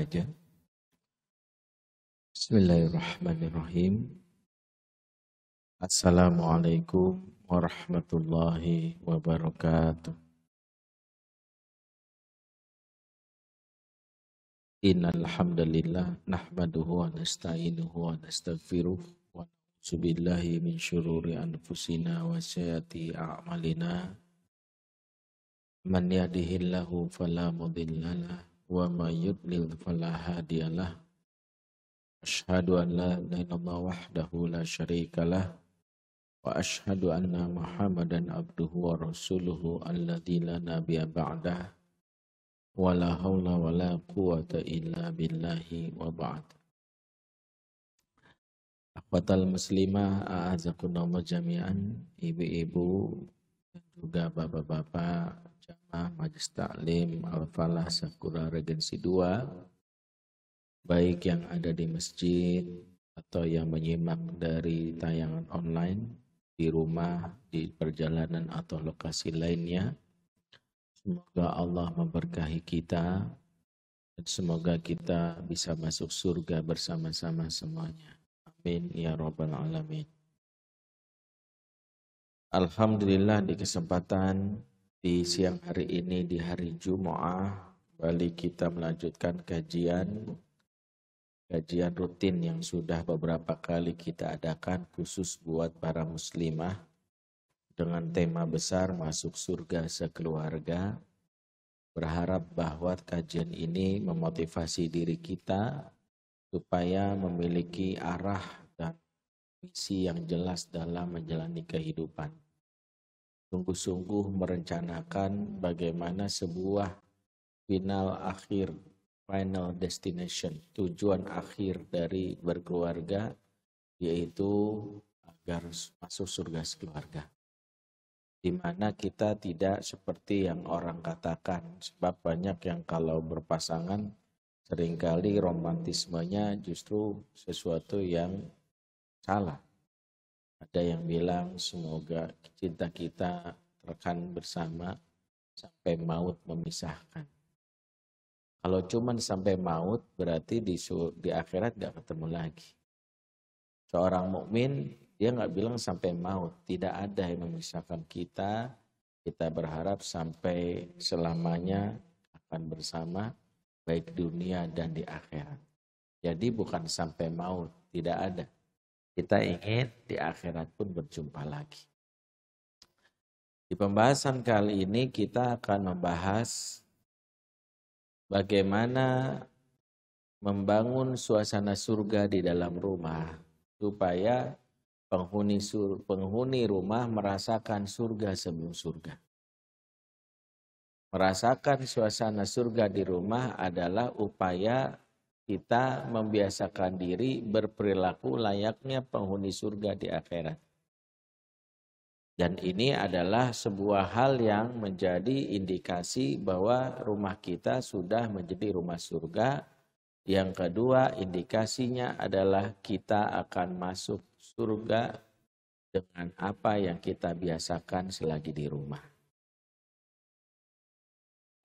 saja. Bismillahirrahmanirrahim. Assalamualaikum warahmatullahi wabarakatuh. Innal hamdalillah nahmaduhu wa nasta'inuhu wa nastaghfiruh wa na'udzu billahi min syururi anfusina wa sayyiati a'malina. Man yahdihillahu fala mudhillalah wa may yudlil fala hadiyalah. Asyhadu an la ilaha illallah wahdahu la syarikalah wa asyhadu anna Muhammadan abduhu wa rasuluhu alladzi la nabiyya ba'dah wa la haula wa la quwata illa billahi wa ba'd. Akhwatal muslimah a'azakumullah jami'an, ibu-ibu dan juga bapak-bapak jamaah Majelis Taklim Al-Falah Sakura Regensi 2, baik yang ada di masjid atau yang menyimak dari tayangan online, di rumah, di perjalanan atau lokasi lainnya. Semoga Allah memberkahi kita dan semoga kita bisa masuk surga bersama-sama semuanya. Amin ya rabbal alamin. Alhamdulillah, di kesempatan di siang hari ini, di hari Jumu'ah, kembali kita melanjutkan kajian rutin yang sudah beberapa kali kita adakan khusus buat para muslimah dengan tema besar masuk surga sekeluarga. Berharap bahwa kajian ini memotivasi diri kita supaya memiliki arah dan misi yang jelas dalam menjalani kehidupan. Sungguh-sungguh merencanakan bagaimana sebuah final destination, tujuan akhir dari berkeluarga, yaitu agar masuk surga sekeluarga. Di mana kita tidak seperti yang orang katakan, sebab banyak yang kalau berpasangan seringkali romantismenya justru sesuatu yang salah. Ada yang bilang semoga cinta kita rekan bersama sampai maut memisahkan. Kalau cuman sampai maut berarti di akhirat gak ketemu lagi. Seorang mukmin dia gak bilang sampai maut, tidak ada yang memisahkan kita. Kita berharap sampai selamanya akan bersama baik dunia dan di akhirat. Jadi bukan sampai maut, tidak ada. Kita ingin di akhirat pun berjumpa lagi. Di pembahasan kali ini kita akan membahas bagaimana membangun suasana surga di dalam rumah supaya penghuni rumah merasakan surga sebelum surga. Merasakan suasana surga di rumah adalah upaya kita membiasakan diri berperilaku layaknya penghuni surga di akhirat. Dan ini adalah sebuah hal yang menjadi indikasi bahwa rumah kita sudah menjadi rumah surga. Yang kedua, indikasinya adalah kita akan masuk surga dengan apa yang kita biasakan selagi di rumah.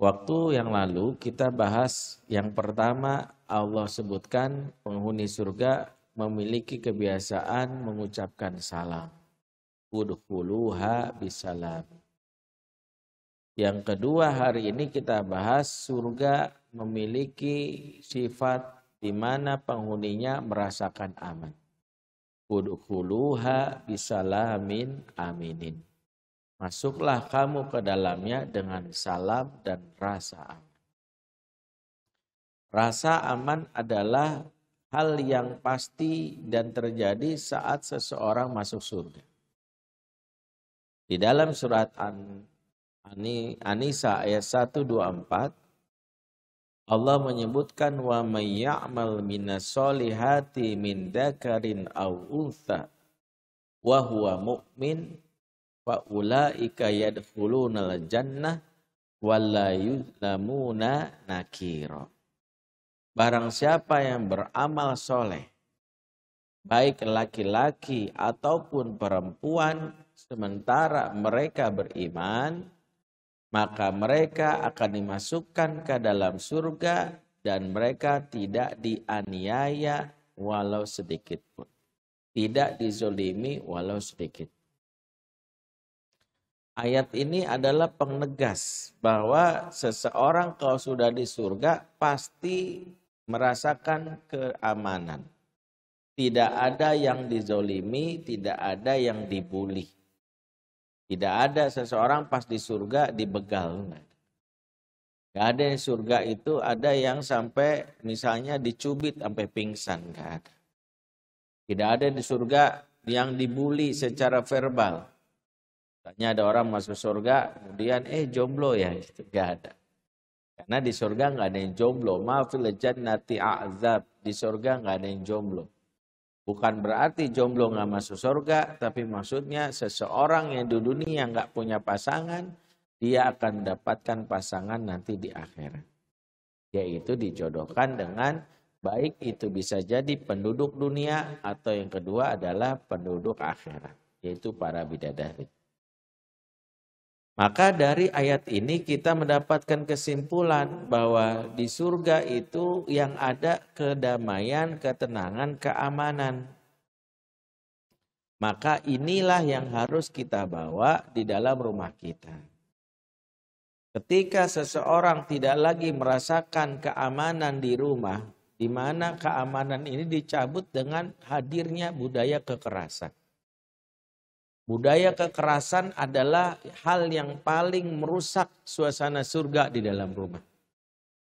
Waktu yang lalu kita bahas yang pertama, Allah sebutkan penghuni surga memiliki kebiasaan mengucapkan salam. Udkhuluha bisalam. Yang kedua, hari ini kita bahas surga memiliki sifat di mana penghuninya merasakan aman. Udkhuluha bisalamin aminin. Masuklah kamu ke dalamnya dengan salam dan rasa aman. Rasa aman adalah hal yang pasti dan terjadi saat seseorang masuk surga. Di dalam surat An-Nisa ayat 124, Allah menyebutkan wa may ya'mal minas solihati min dzakarin aw untha wa huwa mu'min fa ulaika yadkhulunal jannah wa la yuzlamuna nakira. Barang siapa yang beramal soleh, baik laki-laki ataupun perempuan, sementara mereka beriman, maka mereka akan dimasukkan ke dalam surga dan mereka tidak dianiaya walau sedikit pun. Tidak dizolimi walau sedikit. Ayat ini adalah penegas bahwa seseorang kalau sudah di surga pasti merasakan keamanan. Tidak ada yang dizolimi, tidak ada yang dibuli. Tidak ada seseorang pas di surga dibegal. Gak ada yang surga itu ada yang sampai misalnya dicubit sampai pingsan. Gak ada. Tidak ada di surga yang dibuli secara verbal. Tanya ada orang masuk surga, kemudian jomblo ya, itu gak ada. Karena di surga gak ada yang jomblo. Ma fil jannati a'zab. Di surga gak ada yang jomblo. Bukan berarti jomblo gak masuk surga, tapi maksudnya seseorang yang di dunia gak punya pasangan, dia akan mendapatkan pasangan nanti di akhirat. Yaitu dijodohkan dengan baik itu bisa jadi penduduk dunia atau yang kedua adalah penduduk akhirat. Yaitu para bidadari. Maka dari ayat ini kita mendapatkan kesimpulan bahwa di surga itu yang ada kedamaian, ketenangan, keamanan. Maka inilah yang harus kita bawa di dalam rumah kita. Ketika seseorang tidak lagi merasakan keamanan di rumah, di mana keamanan ini dicabut dengan hadirnya budaya kekerasan. Budaya kekerasan adalah hal yang paling merusak suasana surga di dalam rumah.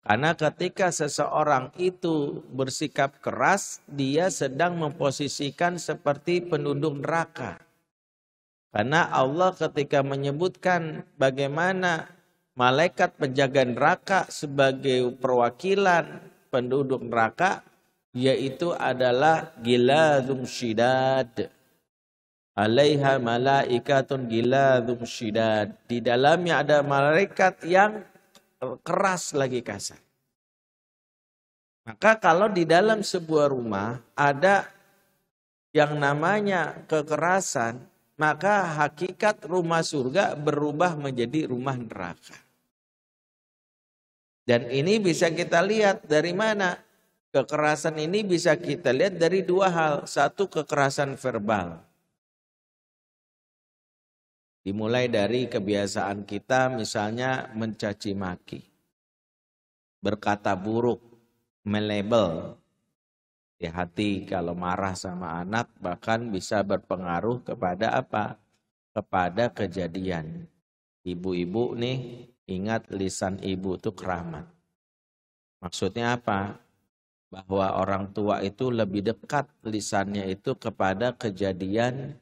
Karena ketika seseorang itu bersikap keras, dia sedang memposisikan seperti penduduk neraka. Karena Allah ketika menyebutkan bagaimana malaikat penjaga neraka sebagai perwakilan penduduk neraka, yaitu adalah giladum syidad. Alaiha malaikatun giladum syidad. Di dalamnya ada malaikat yang keras lagi kasar. Maka kalau di dalam sebuah rumah ada yang namanya kekerasan, maka hakikat rumah surga berubah menjadi rumah neraka. Dan ini bisa kita lihat dari mana? Kekerasan ini bisa kita lihat dari dua hal. Satu, kekerasan verbal. Dimulai dari kebiasaan kita misalnya mencaci maki, berkata buruk, melabel. Di hati kalau marah sama anak bahkan bisa berpengaruh kepada apa? Kepada kejadian. Ibu-ibu nih ingat lisan ibu itu keramat. Maksudnya apa? Bahwa orang tua itu lebih dekat lisannya itu kepada kejadian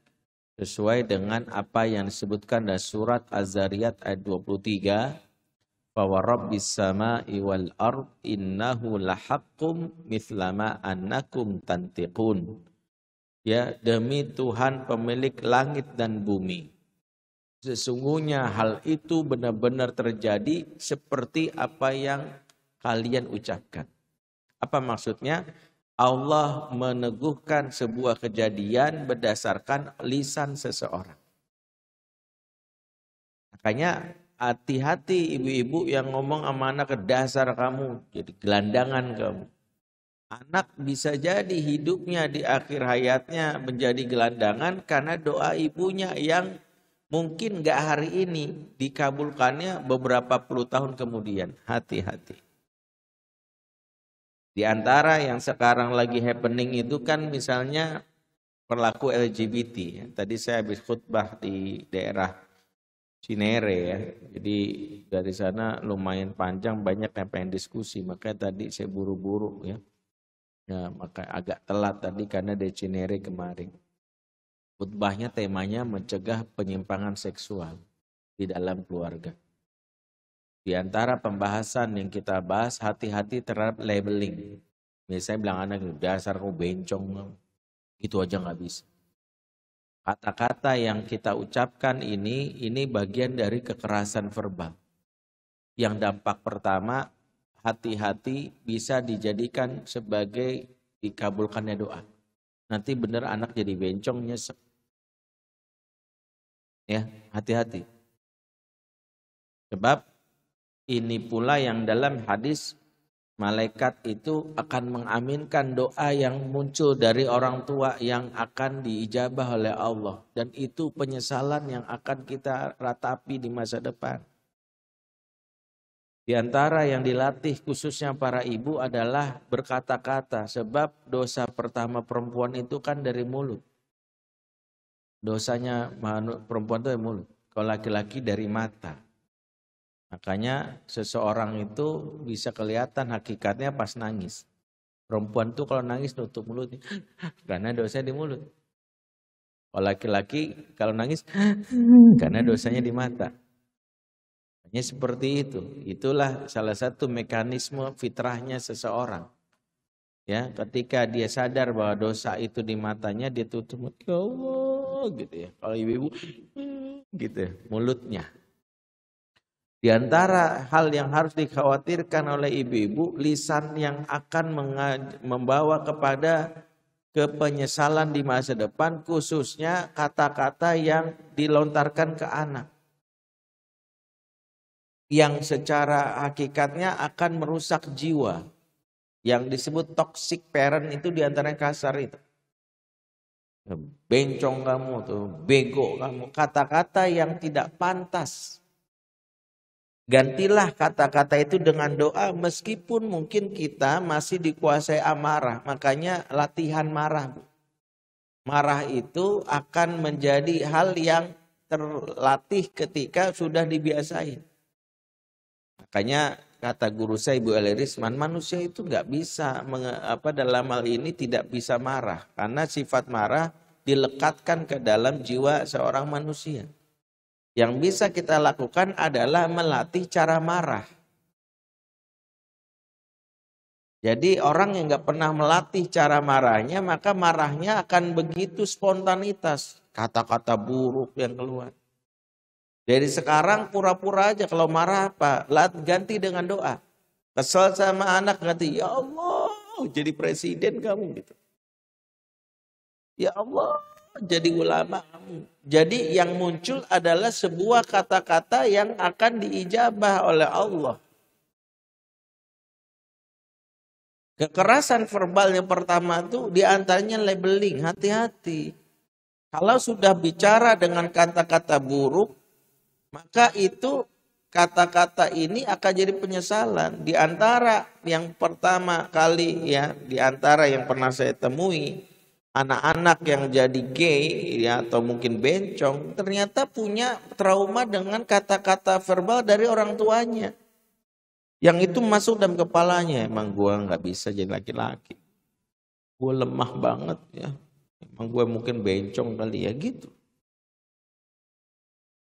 sesuai dengan apa yang disebutkan dalam surat Az-Zariyat ayat 23. Fa rabbis sama'i wal ard innahu lahaqqum mithlama annakum tantiqun. Ya, demi Tuhan pemilik langit dan bumi. Sesungguhnya hal itu benar-benar terjadi seperti apa yang kalian ucapkan. Apa maksudnya? Allah meneguhkan sebuah kejadian berdasarkan lisan seseorang. Makanya hati-hati ibu-ibu yang ngomong sama anak, ke dasar kamu, jadi gelandangan kamu. Anak bisa jadi hidupnya di akhir hayatnya menjadi gelandangan karena doa ibunya yang mungkin gak hari ini dikabulkannya beberapa puluh tahun kemudian. Hati-hati. Di antara yang sekarang lagi happening itu kan misalnya perilaku LGBT. Ya. Tadi saya habis khutbah di daerah Cinere ya. Jadi dari sana lumayan panjang, banyak yang pengen diskusi. Makanya tadi saya buru-buru ya. Ya maka agak telat tadi karena di Cinere kemarin. Khutbahnya temanya mencegah penyimpangan seksual di dalam keluarga. Di antara pembahasan yang kita bahas, hati-hati terhadap labeling. Misalnya bilang anak, dasar kau bencong, itu aja nggak bisa. Kata-kata yang kita ucapkan ini bagian dari kekerasan verbal. Yang dampak pertama, hati-hati bisa dijadikan sebagai dikabulkannya doa. Nanti benar anak jadi bencong, nyesek. Ya, hati-hati. Sebab ini pula yang dalam hadis malaikat itu akan mengaminkan doa yang muncul dari orang tua yang akan diijabah oleh Allah. Dan itu penyesalan yang akan kita ratapi di masa depan. Di antara yang dilatih khususnya para ibu adalah berkata-kata. Sebab dosa pertama perempuan itu kan dari mulut. Dosanya perempuan itu dari mulut. Kalau laki-laki dari mata. Makanya seseorang itu bisa kelihatan hakikatnya pas nangis. Perempuan tuh kalau nangis nutup mulutnya. Karena dosanya di mulut. Kalau laki-laki kalau nangis karena dosanya di mata. Hanya seperti itu. Itulah salah satu mekanisme fitrahnya seseorang. Ya, ketika dia sadar bahwa dosa itu di matanya, dia tutup, ya Allah, gitu ya. Kalau ibu-ibu, gitu ya, mulutnya. Di antara hal yang harus dikhawatirkan oleh ibu-ibu, lisan yang akan membawa kepada kepenyesalan di masa depan, khususnya kata-kata yang dilontarkan ke anak. Yang secara hakikatnya akan merusak jiwa. Yang disebut toxic parent itu diantaranya kasar itu. Bencong kamu tuh, bego kamu. Kata-kata yang tidak pantas. Gantilah kata-kata itu dengan doa meskipun mungkin kita masih dikuasai amarah. Makanya latihan marah. Marah itu akan menjadi hal yang terlatih ketika sudah dibiasain. Makanya kata guru saya Ibu Elirisman, manusia itu nggak bisa dalam hal ini tidak bisa marah karena sifat marah dilekatkan ke dalam jiwa seorang manusia. Yang bisa kita lakukan adalah melatih cara marah. Jadi orang yang nggak pernah melatih cara marahnya, maka marahnya akan begitu spontanitas, kata-kata buruk yang keluar. Dari sekarang pura-pura aja kalau marah apa? Ganti dengan doa. Kesel sama anak ganti, ya Allah jadi presiden kamu gitu. Ya Allah jadi ulama kamu. Jadi yang muncul adalah sebuah kata-kata yang akan diijabah oleh Allah. Kekerasan verbal yang pertama itu diantaranya labeling, hati-hati. Kalau sudah bicara dengan kata-kata buruk, maka itu kata-kata ini akan jadi penyesalan. Di antara yang pertama kali ya, di antara yang pernah saya temui, anak-anak yang jadi gay ya atau mungkin bencong ternyata punya trauma dengan kata-kata verbal dari orang tuanya. Yang itu masuk dalam kepalanya, emang gue nggak bisa jadi laki-laki. Gue lemah banget ya. Emang gue mungkin bencong kali ya gitu.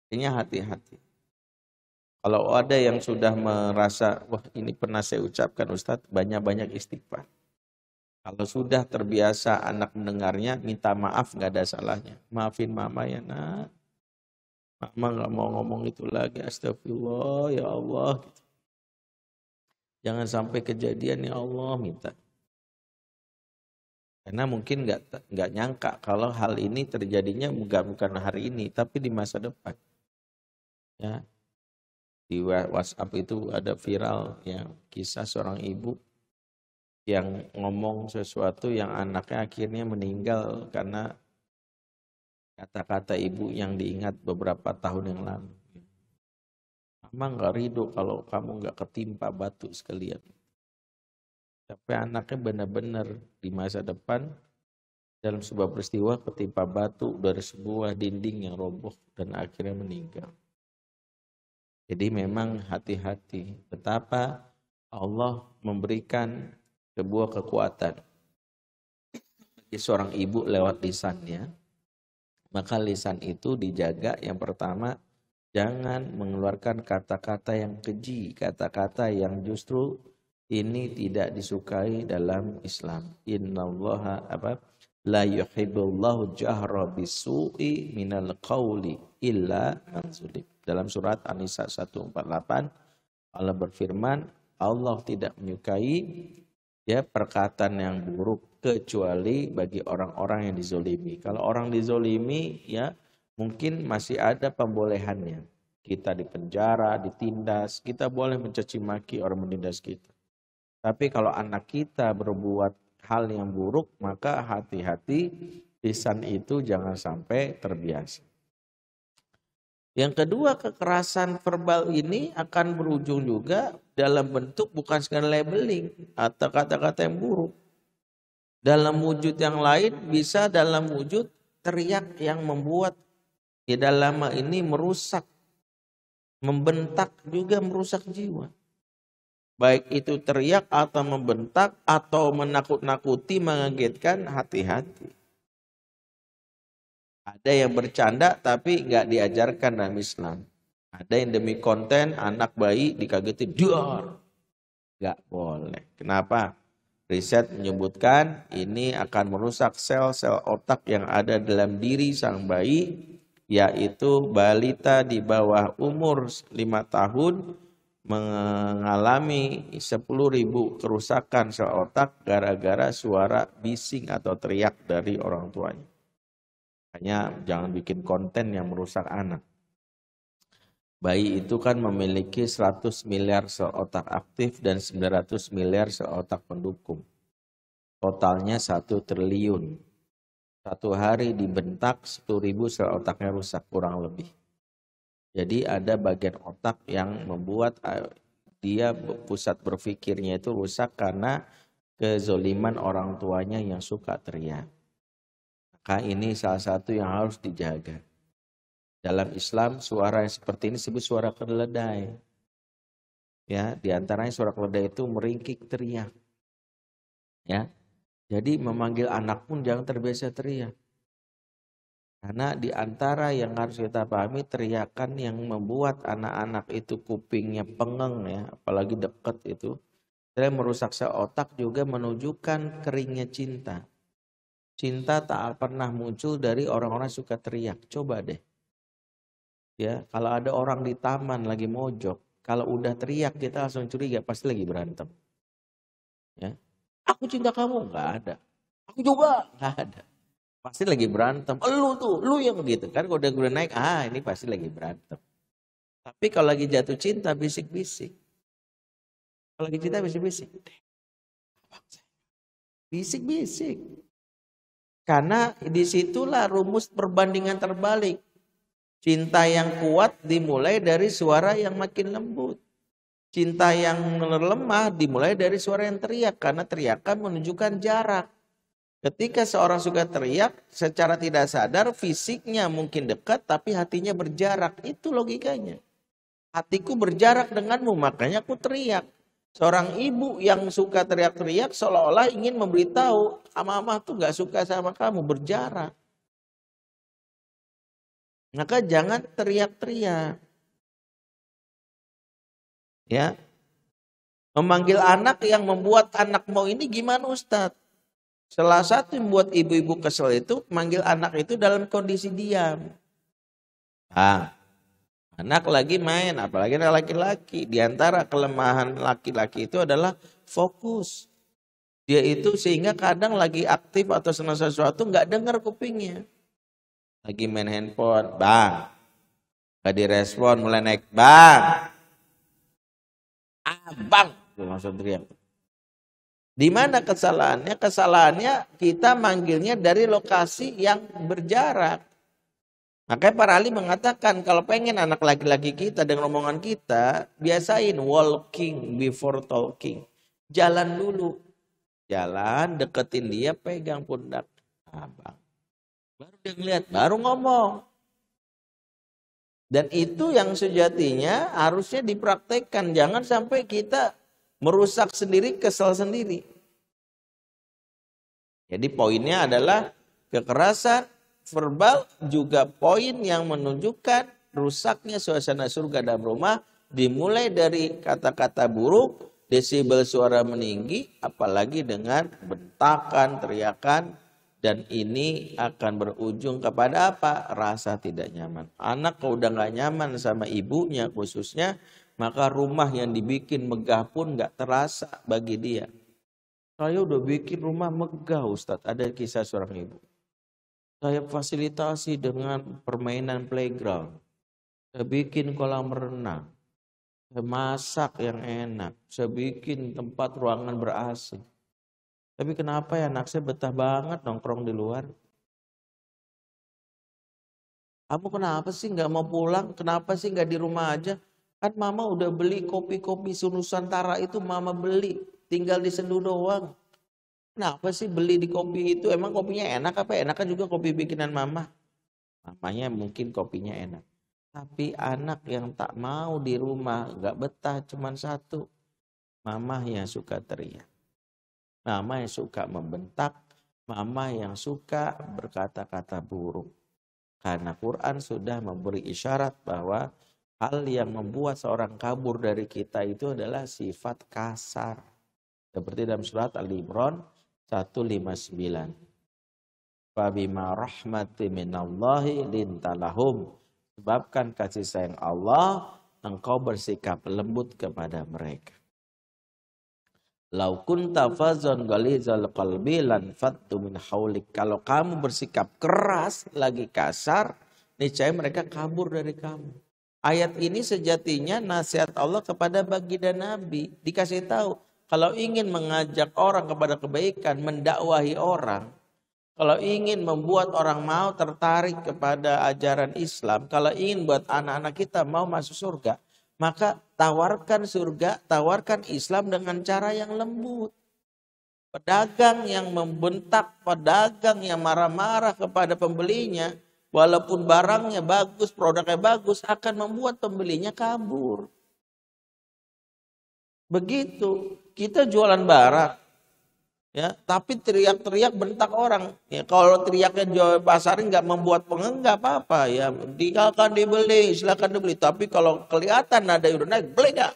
Artinya hati-hati. Kalau ada yang sudah merasa, wah ini pernah saya ucapkan Ustadz, banyak-banyak istighfar. Kalau sudah terbiasa anak mendengarnya, minta maaf gak ada salahnya. Maafin mama ya nak. Mama gak mau ngomong itu lagi, astagfirullah ya Allah. Jangan sampai kejadian ya Allah minta. Karena mungkin nggak nyangka kalau hal ini terjadinya bukan hari ini, tapi di masa depan. Ya, di WhatsApp itu ada viral ya kisah seorang ibu yang ngomong sesuatu yang anaknya akhirnya meninggal karena kata-kata ibu yang diingat beberapa tahun yang lalu. Mama nggak ridho kalau kamu nggak ketimpa batu sekalian. Tapi anaknya benar-benar di masa depan dalam sebuah peristiwa ketimpa batu dari sebuah dinding yang roboh dan akhirnya meninggal. Jadi memang hati-hati betapa Allah memberikan sebuah kekuatan bagi seorang ibu lewat lisannya. Maka lisan itu dijaga yang pertama jangan mengeluarkan kata-kata yang keji, kata-kata yang justru ini tidak disukai dalam Islam. Innallaha la yuhibbullahu jahra bisu'i minal qawli illa man zulim. Dalam surat An-Nisa 148 Allah berfirman, Allah tidak menyukai ya perkataan yang buruk kecuali bagi orang-orang yang dizolimi. Kalau orang dizolimi ya mungkin masih ada pembolehannya. Kita dipenjara, ditindas, kita boleh mencaci maki orang menindas kita. Tapi kalau anak kita berbuat hal yang buruk, maka hati-hati lisan itu jangan sampai terbiasa. Yang kedua, kekerasan verbal ini akan berujung juga dalam bentuk bukan sekadar labeling atau kata-kata yang buruk. Dalam wujud yang lain bisa dalam wujud teriak yang membuat di dalam ini merusak, membentak juga merusak jiwa. Baik itu teriak atau membentak atau menakut-nakuti, mengagetkan, hati-hati. Ada yang bercanda tapi nggak diajarkan dalam Islam. Ada yang demi konten anak bayi dikagetin, diar. Nggak boleh. Kenapa? Riset menyebutkan ini akan merusak sel-sel otak yang ada dalam diri sang bayi, yaitu balita di bawah umur 5 tahun mengalami 10.000 kerusakan sel otak gara-gara suara bising atau teriak dari orang tuanya. Hanya jangan bikin konten yang merusak anak. Bayi itu kan memiliki 100 miliar sel otak aktif dan 900 miliar sel otak pendukung. Totalnya 1 triliun. Satu hari dibentak 10.000 sel otaknya rusak kurang lebih. Jadi ada bagian otak yang membuat dia pusat berpikirnya itu rusak karena kezoliman orang tuanya yang suka teriak. Maka ini salah satu yang harus dijaga. Dalam Islam suara yang seperti ini disebut suara keledai. Ya, di antaranya suara keledai itu meringkik teriak. Ya. Jadi memanggil anak pun jangan terbiasa teriak. Karena di antara yang harus kita pahami teriakan yang membuat anak-anak itu kupingnya pengeng ya, apalagi dekat itu. Selain merusak sel otak juga menunjukkan keringnya cinta. Cinta tak pernah muncul dari orang-orang suka teriak. Coba deh. Ya, kalau ada orang di taman lagi mojok, kalau udah teriak kita langsung curiga pasti lagi berantem. Ya. Aku cinta kamu, enggak ada. Aku juga, enggak ada. Pasti lagi berantem. Lu yang begitu kan kalau udah naik, ini pasti lagi berantem. Tapi kalau lagi jatuh cinta bisik-bisik. Kalau lagi cinta bisik-bisik. Bisik-bisik. Karena disitulah rumus perbandingan terbalik. Cinta yang kuat dimulai dari suara yang makin lembut. Cinta yang lemah dimulai dari suara yang teriak. Karena teriakan menunjukkan jarak. Ketika seorang suka teriak, secara tidak sadar fisiknya mungkin dekat tapi hatinya berjarak. Itu logikanya. Hatiku berjarak denganmu, makanya aku teriak. Seorang ibu yang suka teriak-teriak seolah-olah ingin memberitahu, mama tuh gak suka sama kamu, berjarak. Maka jangan teriak-teriak. Ya. Memanggil anak yang membuat anak mau ini gimana Ustadz? Salah satu yang membuat ibu-ibu kesel itu manggil anak itu dalam kondisi diam. Anak lagi main, apalagi anak laki-laki. Di antara kelemahan laki-laki itu adalah fokus. Dia itu sehingga kadang lagi aktif atau senang sesuatu nggak dengar kupingnya. Lagi main handphone, bang. Gak direspon, mulai naik, bang. Bang. Itu langsung teriak. Di mana kesalahannya? Kesalahannya kita manggilnya dari lokasi yang berjarak. Makanya para ahli mengatakan kalau pengen anak laki-laki kita dengan omongan kita, biasain walking before talking. Jalan dulu. Jalan, deketin dia, pegang pundak. Abang. Baru dia ngeliat, baru ngomong. Dan itu yang sejatinya harusnya dipraktekkan. Jangan sampai kita merusak sendiri, kesal sendiri. Jadi poinnya adalah kekerasan verbal juga poin yang menunjukkan rusaknya suasana surga dalam rumah. Dimulai dari kata-kata buruk, desibel suara meninggi, apalagi dengan bentakan, teriakan. Dan ini akan berujung kepada apa? Rasa tidak nyaman. Anak kalau udah gak nyaman sama ibunya khususnya, maka rumah yang dibikin megah pun gak terasa bagi dia. Saya udah bikin rumah megah Ustadz. Ada kisah seorang ibu. Saya fasilitasi dengan permainan playground. Saya bikin kolam renang. saya masak yang enak, saya bikin tempat ruangan ber-AC. Tapi kenapa ya anak saya betah banget nongkrong di luar? Kamu kenapa sih nggak mau pulang? Kenapa sih nggak di rumah aja? Kan mama udah beli kopi-kopi Nusantara itu mama beli. Tinggal diseduh doang. Kenapa sih beli di kopi itu? Emang kopinya enak apa? Enak kan juga kopi bikinan mama. Mamanya mungkin kopinya enak. Tapi anak yang tak mau di rumah, nggak betah cuman satu. Mama yang suka teriak. Mama yang suka membentak. Mama yang suka berkata-kata buruk. Karena Quran sudah memberi isyarat bahwa hal yang membuat seorang kabur dari kita itu adalah sifat kasar. Seperti dalam surat Al-Imran 159. Fabima rahmati minallahi lintalahum. Sebabkan kasih sayang Allah, engkau bersikap lembut kepada mereka. Lau kunta fazon ghalizal qalbi lan fattu min haulik. Kalau kamu bersikap keras, lagi kasar, niscaya mereka kabur dari kamu. Ayat ini sejatinya nasihat Allah kepada baginda Nabi. Dikasih tahu, kalau ingin mengajak orang kepada kebaikan, mendakwahi orang, kalau ingin membuat orang mau tertarik kepada ajaran Islam, kalau ingin buat anak-anak kita mau masuk surga, maka tawarkan surga, tawarkan Islam dengan cara yang lembut. Pedagang yang membentak, pedagang yang marah-marah kepada pembelinya, walaupun barangnya bagus, produknya bagus, akan membuat pembelinya kabur. Begitu, kita jualan barang, ya, tapi teriak-teriak bentak orang. Ya, kalau teriaknya jual pasarin nggak membuat pengen nggak apa-apa ya. Silakan dibeli, silakan dibeli. Tapi kalau kelihatan ada yang udah naik, beli nggak?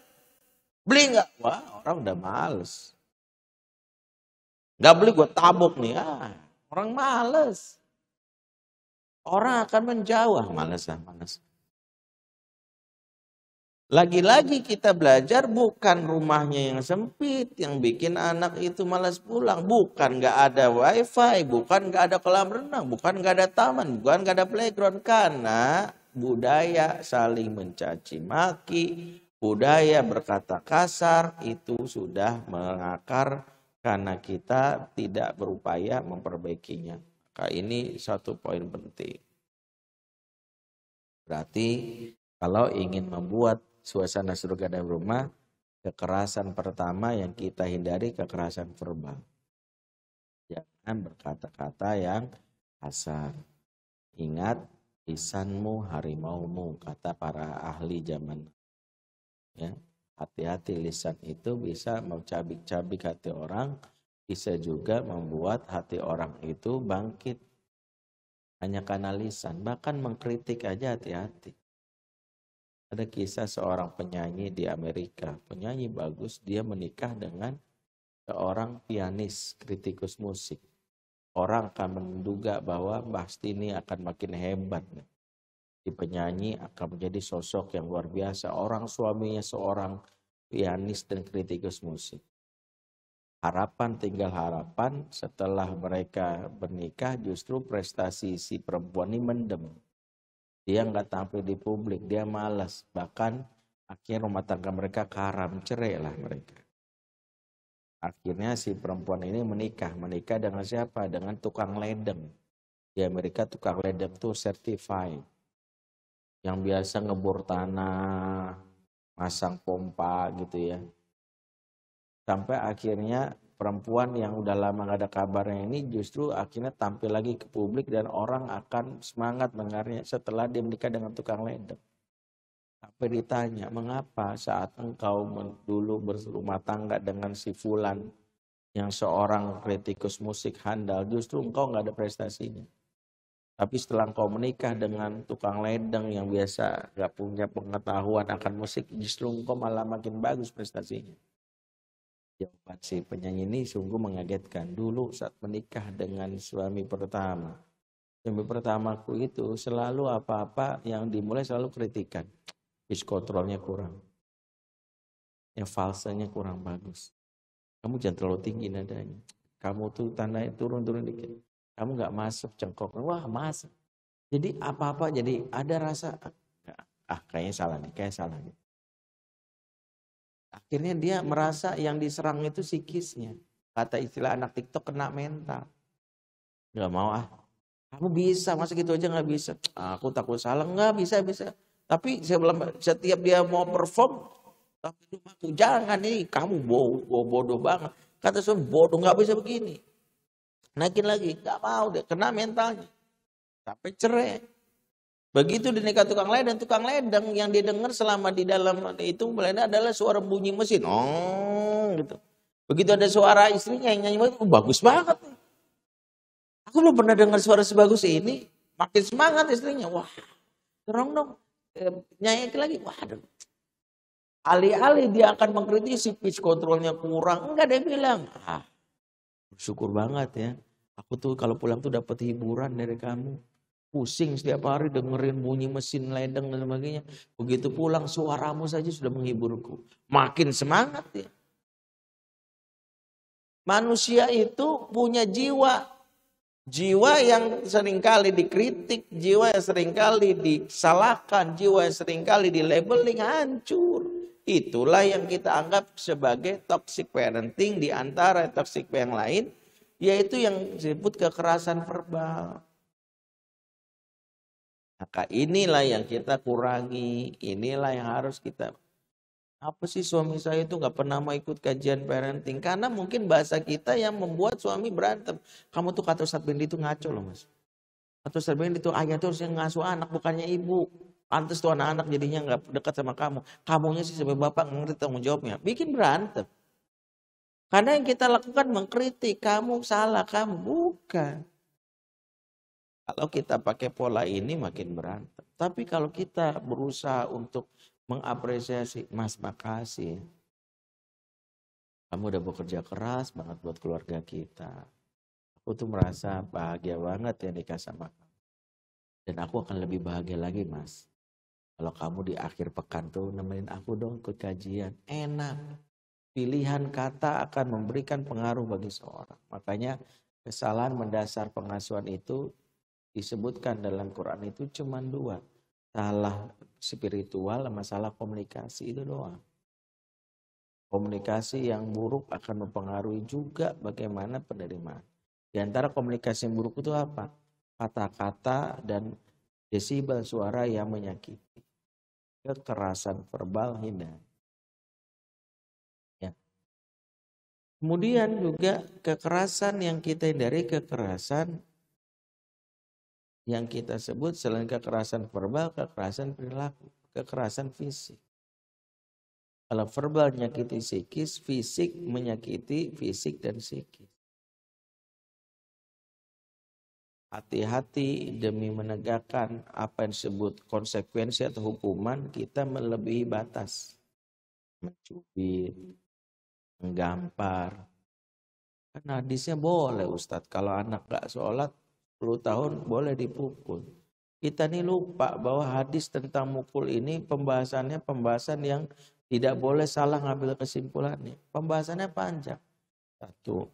Beli nggak? Wah, orang udah males. Nggak beli gue tabuk nih. Orang males. Orang akan menjauh. Males. Lagi-lagi kita belajar bukan rumahnya yang sempit yang bikin anak itu malas pulang. Bukan nggak ada wifi, bukan nggak ada kolam renang, bukan nggak ada taman, bukan nggak ada playground. Karena budaya saling mencaci maki, budaya berkata kasar itu sudah mengakar karena kita tidak berupaya memperbaikinya. Maka ini satu poin penting. Berarti kalau ingin membuat suasana surga dalam rumah, kekerasan pertama yang kita hindari kekerasan verbal. Jangan berkata-kata yang kasar. Ingat, lisanmu harimaumu, kata para ahli zaman. Ya, hati-hati, lisan itu bisa mencabik-cabik hati orang, bisa juga membuat hati orang itu bangkit. Hanya karena lisan, bahkan mengkritik aja hati-hati. Ada kisah seorang penyanyi di Amerika, penyanyi bagus, dia menikah dengan seorang pianis, kritikus musik. Orang akan menduga bahwa pasti ini akan makin hebat. Si penyanyi akan menjadi sosok yang luar biasa. Orang suaminya seorang pianis dan kritikus musik. Harapan tinggal harapan, setelah mereka bernikah justru prestasi si perempuan ini mendem. Dia nggak tampil di publik, dia malas. Bahkan akhirnya rumah tangga mereka karam, cerai lah mereka. Akhirnya si perempuan ini menikah. Menikah dengan siapa? Dengan tukang ledeng. Di Amerika tukang ledeng itu certified. Yang biasa ngebor tanah, masang pompa gitu ya. Sampai akhirnya perempuan yang udah lama gak ada kabarnya ini justru akhirnya tampil lagi ke publik dan orang akan semangat dengarnya setelah dia menikah dengan tukang ledeng. Sampai ditanya, mengapa saat engkau dulu berumah tangga dengan si Fulan yang seorang kritikus musik handal, justru engkau gak ada prestasinya. Tapi setelah engkau menikah dengan tukang ledeng yang biasa gak punya pengetahuan akan musik, justru engkau malah makin bagus prestasinya. Jawaban si penyanyi ini sungguh mengagetkan. Dulu saat menikah dengan suami pertama. Suami pertamaku itu selalu apa-apa yang dimulai selalu kritikan. Pitch controlnya kurang. Yang falsenya kurang bagus. Kamu jangan terlalu tinggi nadanya. Kamu tuh tandanya turun-turun dikit. Kamu gak masuk cengkok. Wah masuk. Jadi apa-apa jadi ada rasa. Kayaknya salah nih. Akhirnya dia merasa yang diserang itu psikisnya. Kata istilah anak TikTok, kena mental. Gak mau ah. Kamu bisa, masa gitu aja gak bisa. Aku takut salah, enggak bisa. Tapi setiap dia mau perform, tapi aku jangan nih, kamu bodoh banget. Kata suami, bodoh gak bisa begini. Naikin lagi, gak mau deh, kena mentalnya. Sampai cerai. Begitu dinikah tukang ledeng yang dia dengar selama di dalam itu adalah suara bunyi mesin. Oh, gitu. Begitu ada suara istrinya yang nyanyi, bagus banget. Aku belum pernah dengar suara sebagus ini. Makin semangat istrinya. Wah, terong dong. Nyanyi lagi. Waduh. Alih-alih dia akan mengkritisi pitch controlnya kurang. Enggak, dia bilang. Bersyukur banget ya. Aku tuh kalau pulang tuh dapat hiburan dari kamu. Pusing setiap hari dengerin bunyi mesin ledeng dan sebagainya. Begitu pulang suaramu saja sudah menghiburku. Makin semangat ya. Manusia itu punya jiwa. Jiwa yang seringkali dikritik, jiwa yang seringkali disalahkan, jiwa yang seringkali di-labeling hancur. Itulah yang kita anggap sebagai toxic parenting di antara toxic yang lain, yaitu yang disebut kekerasan verbal. Maka inilah yang kita kurangi, inilah yang harus kita. Apa sih suami saya itu gak pernah mau ikut kajian parenting? Karena mungkin bahasa kita yang membuat suami berantem. Kamu tuh kata Ustadz Bendi itu ngaco loh mas. Kata Ustadz Bendi itu ayah tuh harusnya ngasuh anak bukannya ibu. Pantes tuh anak-anak jadinya gak dekat sama kamu. Kamunya sih sebagai bapak ngerti tanggung jawabnya. Bikin berantem. Karena yang kita lakukan mengkritik. Kamu salah, kamu bukan. Kalau kita pakai pola ini makin berantem. Tapi kalau kita berusaha untuk mengapresiasi, mas makasih. Kamu udah bekerja keras banget buat keluarga kita. Aku tuh merasa bahagia banget ya nikah sama kamu. Dan aku akan lebih bahagia lagi mas. Kalau kamu di akhir pekan tuh nemenin aku dong ke kajian. Enak. Pilihan kata akan memberikan pengaruh bagi seorang. Makanya kesalahan mendasar pengasuhan itu disebutkan dalam Quran itu cuma 2. Salah spiritual, masalah komunikasi itu doang. Komunikasi yang buruk akan mempengaruhi juga bagaimana penerimaan. Di antara komunikasi yang buruk itu apa? Kata-kata dan desibel suara yang menyakiti. Kekerasan verbal hindari. Ya. Kemudian juga kekerasan yang kita hindari, kekerasan yang kita sebut selain kekerasan verbal, kekerasan perilaku, kekerasan fisik. Kalau verbal menyakiti psikis, fisik menyakiti fisik dan psikis. Hati-hati demi menegakkan apa yang disebut konsekuensi atau hukuman, kita melebihi batas. Mencubit, menggampar. Karena hadisnya boleh Ustadz, kalau anak gak sholat 10 tahun boleh dipukul. Kita nih lupa bahwa hadis tentang mukul ini pembahasan yang tidak boleh salah ngambil kesimpulannya. Pembahasannya panjang. 1.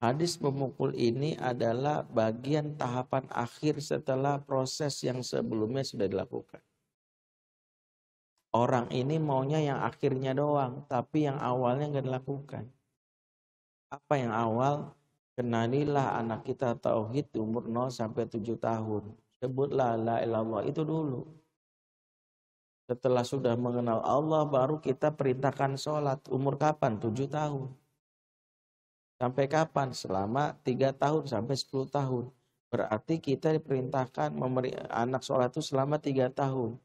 Hadis memukul ini adalah bagian tahapan akhir setelah proses yang sebelumnya sudah dilakukan. Orang ini maunya yang akhirnya doang, tapi yang awalnya nggak dilakukan. Apa yang awal? Kenalilah anak kita tauhid umur 0 sampai 7 tahun. Sebutlah la ilallah itu dulu. Setelah sudah mengenal Allah baru kita perintahkan sholat. Umur kapan? 7 tahun. Sampai kapan? Selama 3 tahun sampai 10 tahun. Berarti kita diperintahkan anak sholat itu selama 3 tahun.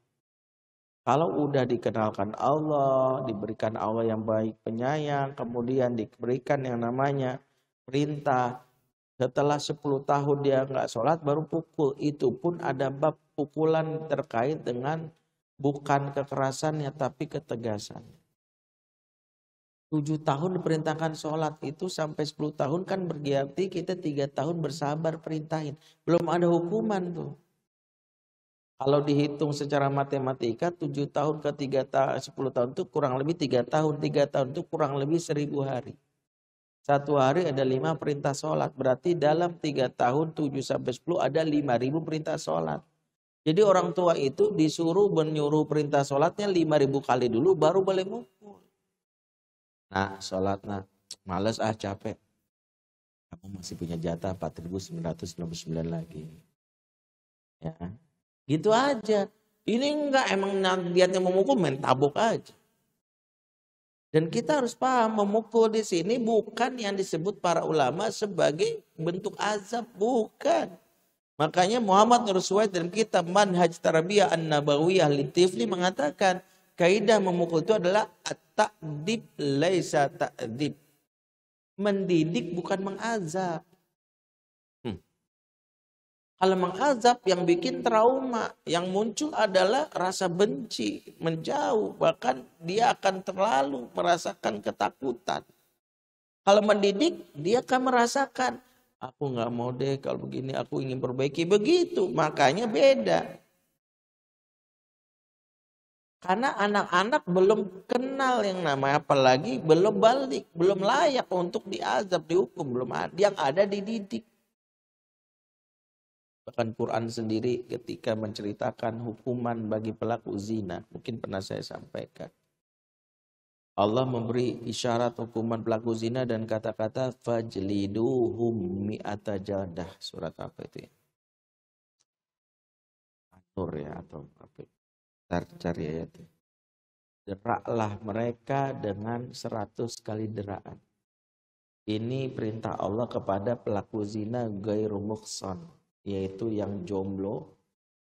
Kalau udah dikenalkan Allah, diberikan Allah yang baik penyayang, kemudian diberikan yang namanya perintah, setelah 10 tahun dia nggak sholat baru pukul. Itu pun ada bab pukulan terkait dengan bukan kekerasannya tapi ketegasannya. 7 tahun diperintahkan sholat itu sampai 10 tahun kan berarti kita 3 tahun bersabar perintahin. Belum ada hukuman tuh. Kalau dihitung secara matematika 7 tahun ke 10 tahun itu kurang lebih 3 tahun. 3 tahun itu kurang lebih 1000 hari. 1 hari ada 5 perintah sholat. Berarti dalam 3 tahun 7 sampai 10 ada 5.000 perintah sholat. Jadi orang tua itu disuruh menyuruh perintah sholatnya 5.000 kali dulu baru boleh mukul. Nah, sholat nak, males capek. Kamu masih punya jatah 4.999 lagi. Ya, gitu aja. Ini enggak emang niatnya memukul, main tabuk aja. Dan kita harus paham, memukul di sini bukan yang disebut para ulama sebagai bentuk azab, bukan. Makanya Muhammad Nur Suwaid dalam kitab Manhaj Tarbiyah An-Nabawiyah Litifli mengatakan, kaidah memukul itu adalah at-ta'dib laisa ta'dib. Mendidik bukan mengazab. Kalau mengazab yang bikin trauma, yang muncul adalah rasa benci, menjauh, bahkan dia akan terlalu merasakan ketakutan. Kalau mendidik, dia akan merasakan, aku nggak mau deh kalau begini, aku ingin perbaiki, begitu. Makanya beda. Karena anak-anak belum kenal yang namanya, apalagi belum balik, belum layak untuk diazab, dihukum, belum ada. Yang ada dididik. Bahkan Quran sendiri ketika menceritakan hukuman bagi pelaku zina, mungkin pernah saya sampaikan. Allah memberi isyarat hukuman pelaku zina dan kata-kata fajliduhum mi'ata jaldah. Surat apa itu ya? An-Nur ya atau apa? Cari ayatnya. Deraklah mereka dengan 100 kali deraan. Ini perintah Allah kepada pelaku zina ghairu muhsan, yaitu yang jomblo.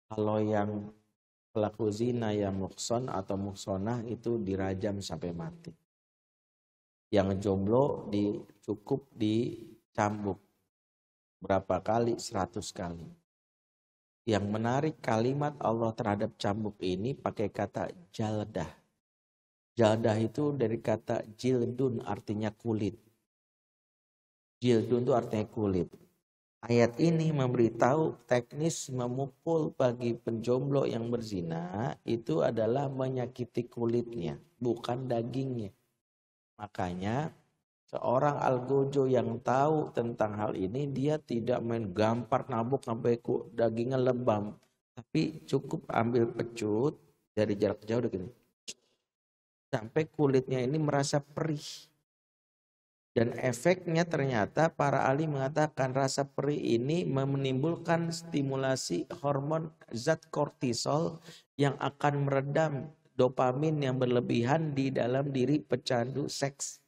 Kalau yang pelaku zina yang muhsan atau muhsonah itu dirajam sampai mati. Yang jomblo cukup dicambuk berapa kali? 100 kali. Yang menarik kalimat Allah terhadap cambuk ini pakai kata jaldah. Jaldah itu dari kata jildun, artinya kulit. Jildun itu artinya kulit. Ayat ini memberitahu teknis memukul bagi penjomblo yang berzina itu adalah menyakiti kulitnya, bukan dagingnya. Makanya seorang algojo yang tahu tentang hal ini, dia tidak main gampar nabuk sampai dagingnya lebam. Tapi cukup ambil pecut dari jarak jauh begini. Sampai kulitnya ini merasa perih. Dan efeknya ternyata para ahli mengatakan rasa perih ini menimbulkan stimulasi hormon zat kortisol yang akan meredam dopamin yang berlebihan di dalam diri pecandu seks.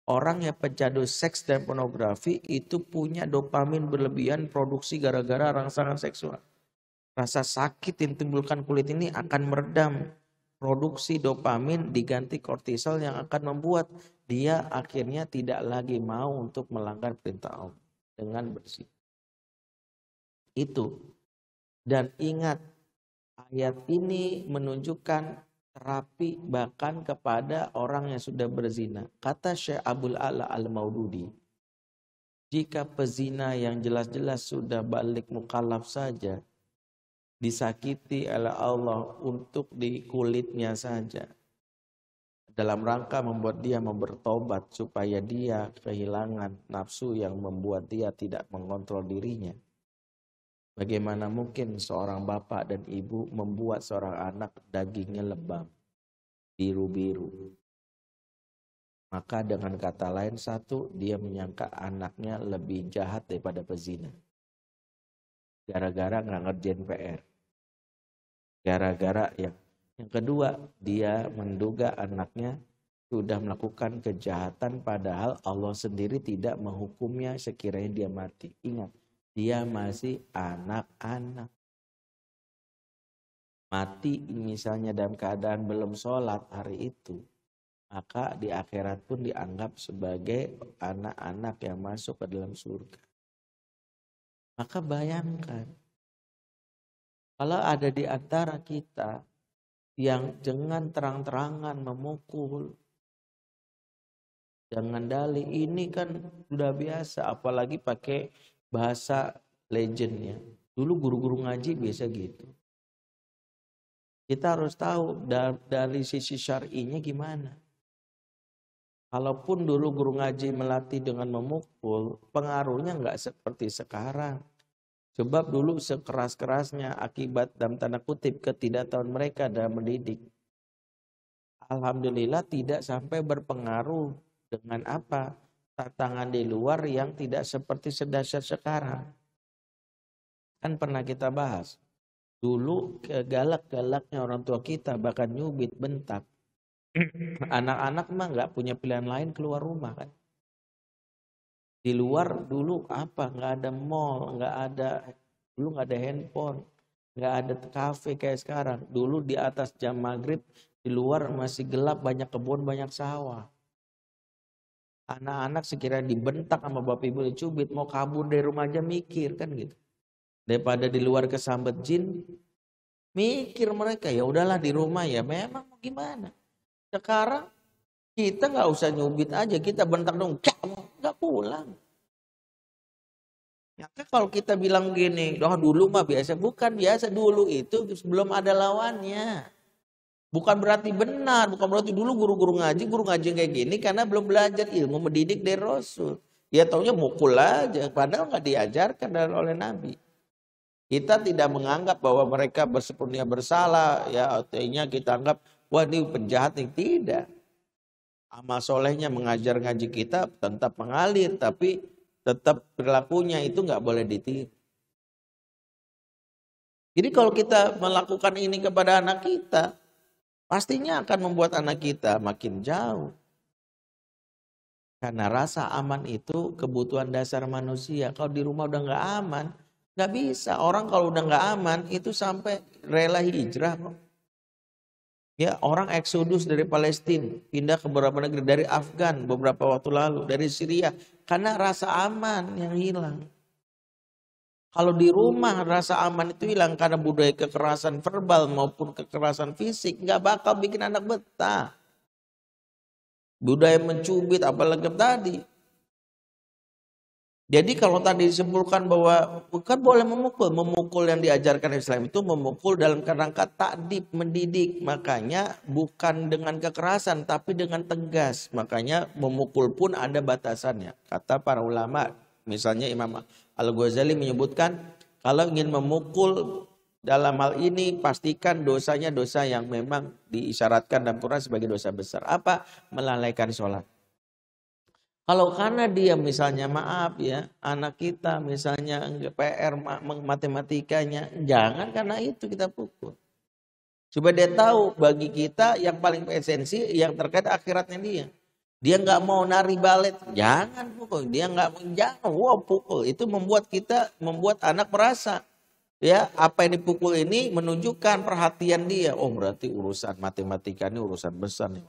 Orang yang pecandu seks dan pornografi itu punya dopamin berlebihan produksi gara-gara rangsangan seksual. Rasa sakit yang timbulkan kulit ini akan meredam produksi dopamin diganti kortisol yang akan membuat dia akhirnya tidak lagi mau untuk melanggar perintah Allah dengan bersih. Itu. Dan ingat, ayat ini menunjukkan terapi bahkan kepada orang yang sudah berzina. Kata Syekh Abdul A'la Al-Maududi, jika pezina yang jelas-jelas sudah balik mukallaf saja, disakiti oleh Allah untuk di kulitnya saja, dalam rangka membuat dia mau bertobat supaya dia kehilangan nafsu yang membuat dia tidak mengontrol dirinya. Bagaimana mungkin seorang bapak dan ibu membuat seorang anak dagingnya lebam, biru-biru. Maka dengan kata lain satu, dia menyangka anaknya lebih jahat daripada pezina. Gara-gara nggak ngerjain PR. Gara-gara yang kedua, dia menduga anaknya sudah melakukan kejahatan padahal Allah sendiri tidak menghukumnya sekiranya dia mati. Ingat, dia masih anak-anak. Mati misalnya dalam keadaan belum sholat hari itu, maka di akhirat pun dianggap sebagai anak-anak yang masuk ke dalam surga. Maka bayangkan, kalau ada di antara kita yang dengan terang-terangan memukul, dengan dalih, ini kan sudah biasa, apalagi pakai bahasa legendnya. Dulu guru-guru ngaji biasa gitu. Kita harus tahu dari sisi syar'inya gimana. Kalaupun dulu guru ngaji melatih dengan memukul, pengaruhnya nggak seperti sekarang. Sebab dulu sekeras-kerasnya akibat dalam tanda kutip ketidaktahuan mereka dalam mendidik. Alhamdulillah tidak sampai berpengaruh dengan apa? Tantangan di luar yang tidak seperti sedahsyat sekarang. Kan pernah kita bahas. Dulu galak-galaknya orang tua kita bahkan nyubit, bentak. Anak-anak mah nggak punya pilihan lain keluar rumah kan. Di luar dulu apa? Nggak ada mall, dulu nggak ada handphone, nggak ada kafe kayak sekarang. Dulu di atas jam maghrib di luar masih gelap, banyak kebun, banyak sawah. Anak-anak sekiranya dibentak sama bapak ibu dicubit, mau kabur dari rumah aja mikir kan gitu. Daripada di luar kesambet jin, mikir mereka ya udahlah di rumah ya memang mau gimana. Sekarang kita nggak usah nyubit aja, kita bentak dong, nggak pulang. Ya kan kalau kita bilang gini, dulu mah biasa, bukan biasa dulu itu sebelum ada lawannya. Bukan berarti benar, bukan berarti dulu guru ngaji kayak gini karena belum belajar ilmu mendidik dari Rasul. Dia taunya mukul aja, padahal nggak diajarkan oleh Nabi. Kita tidak menganggap bahwa mereka sepenuhnya bersalah, ya artinya kita anggap, wah ini penjahat yang tidak. Amal solehnya mengajar ngaji kita tetap mengalir, tapi tetap perilakunya itu nggak boleh ditiru. Jadi kalau kita melakukan ini kepada anak kita, pastinya akan membuat anak kita makin jauh. Karena rasa aman itu kebutuhan dasar manusia. Kalau di rumah udah nggak aman, nggak bisa. Orang kalau udah nggak aman itu sampai rela hijrah kok. Ya, orang eksodus dari Palestina, pindah ke beberapa negeri, dari Afgan beberapa waktu lalu, dari Syria, karena rasa aman yang hilang. Kalau di rumah rasa aman itu hilang karena budaya kekerasan verbal maupun kekerasan fisik, nggak bakal bikin anak betah. Budaya mencubit apalagi tadi. Jadi kalau tadi disimpulkan bahwa bukan boleh memukul yang diajarkan Islam itu memukul dalam kerangka takdib, mendidik. Makanya bukan dengan kekerasan tapi dengan tegas. Makanya memukul pun ada batasannya. Kata para ulama, misalnya Imam Al-Ghazali menyebutkan kalau ingin memukul dalam hal ini pastikan dosanya dosa yang memang diisyaratkan dalam Quran sebagai dosa besar. Apa? Melalaikan sholat. Kalau karena dia misalnya maaf ya, anak kita misalnya PR matematikanya, jangan karena itu kita pukul. Coba dia tahu bagi kita yang paling esensi yang terkait akhiratnya dia. Dia nggak mau nari balet, jangan pukul. Dia jangan, pukul. Itu membuat anak merasa ya apa yang dipukul ini menunjukkan perhatian dia. Oh berarti urusan matematika ini urusan besar nih.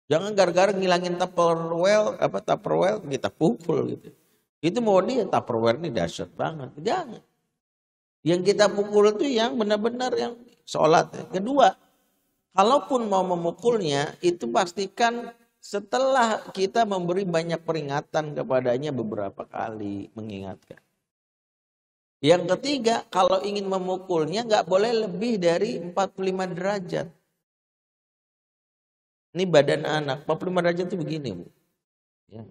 Jangan gara-gara ngilangin Tupperware kita pukul gitu. Itu mau dia Tupperware ini dahsyat banget. Jangan. Yang kita pukul itu yang benar-benar yang sholat. Kedua, kalaupun mau memukulnya itu pastikan setelah kita memberi banyak peringatan kepadanya beberapa kali mengingatkan. Yang ketiga, kalau ingin memukulnya nggak boleh lebih dari 45 derajat. Ini badan anak, 45 derajat itu begini, Bu. Ya.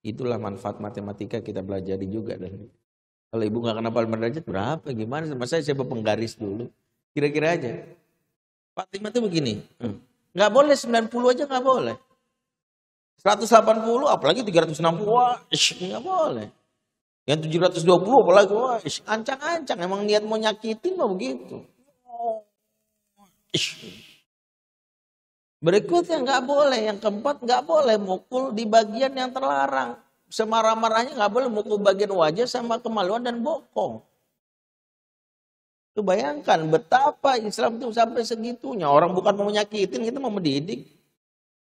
Itulah manfaat matematika kita pelajari juga. Dan kalau ibu nggak kena 45 derajat, berapa? Gimana? Sama saya coba penggaris dulu. Kira-kira aja. 45 itu begini. Nggak boleh 90 aja nggak boleh. 180 apalagi 360, wah, nggak boleh. Yang 720 apalagi, wah, ancang-ancang. Emang niat mau nyakitin mah begitu. Berikutnya nggak boleh, yang keempat nggak boleh mukul di bagian yang terlarang. Semarah-marahnya nggak boleh mukul bagian wajah sama kemaluan dan bokong. Itu bayangkan betapa Islam itu sampai segitunya. Orang bukan mau menyakitin, kita mau mendidik.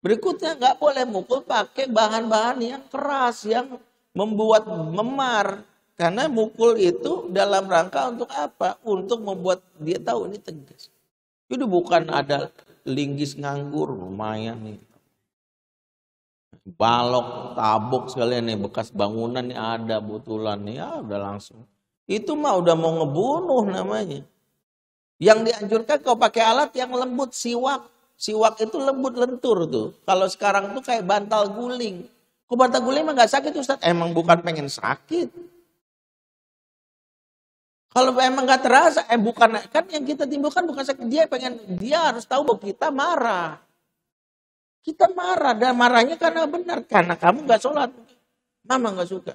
Berikutnya nggak boleh mukul pakai bahan-bahan yang keras, yang membuat memar. Karena mukul itu dalam rangka untuk apa? Untuk membuat dia tahu ini tegas. Itu bukan ada linggis nganggur, lumayan nih. Balok, tabok sekalian nih, bekas bangunan nih ada, butulan nih, ya udah langsung. Itu mah udah mau ngebunuh namanya. Yang dianjurkan kau pakai alat yang lembut, siwak. Siwak itu lembut lentur tuh. Kalau sekarang tuh kayak bantal guling. Kok bantal guling mah gak sakit Ustaz? Emang bukan pengen sakit. Kalau emang nggak terasa, bukan kan yang kita timbulkan bukan sakit, dia harus tahu bahwa kita marah. Kita marah dan marahnya karena benar, karena kamu nggak sholat, mama nggak suka.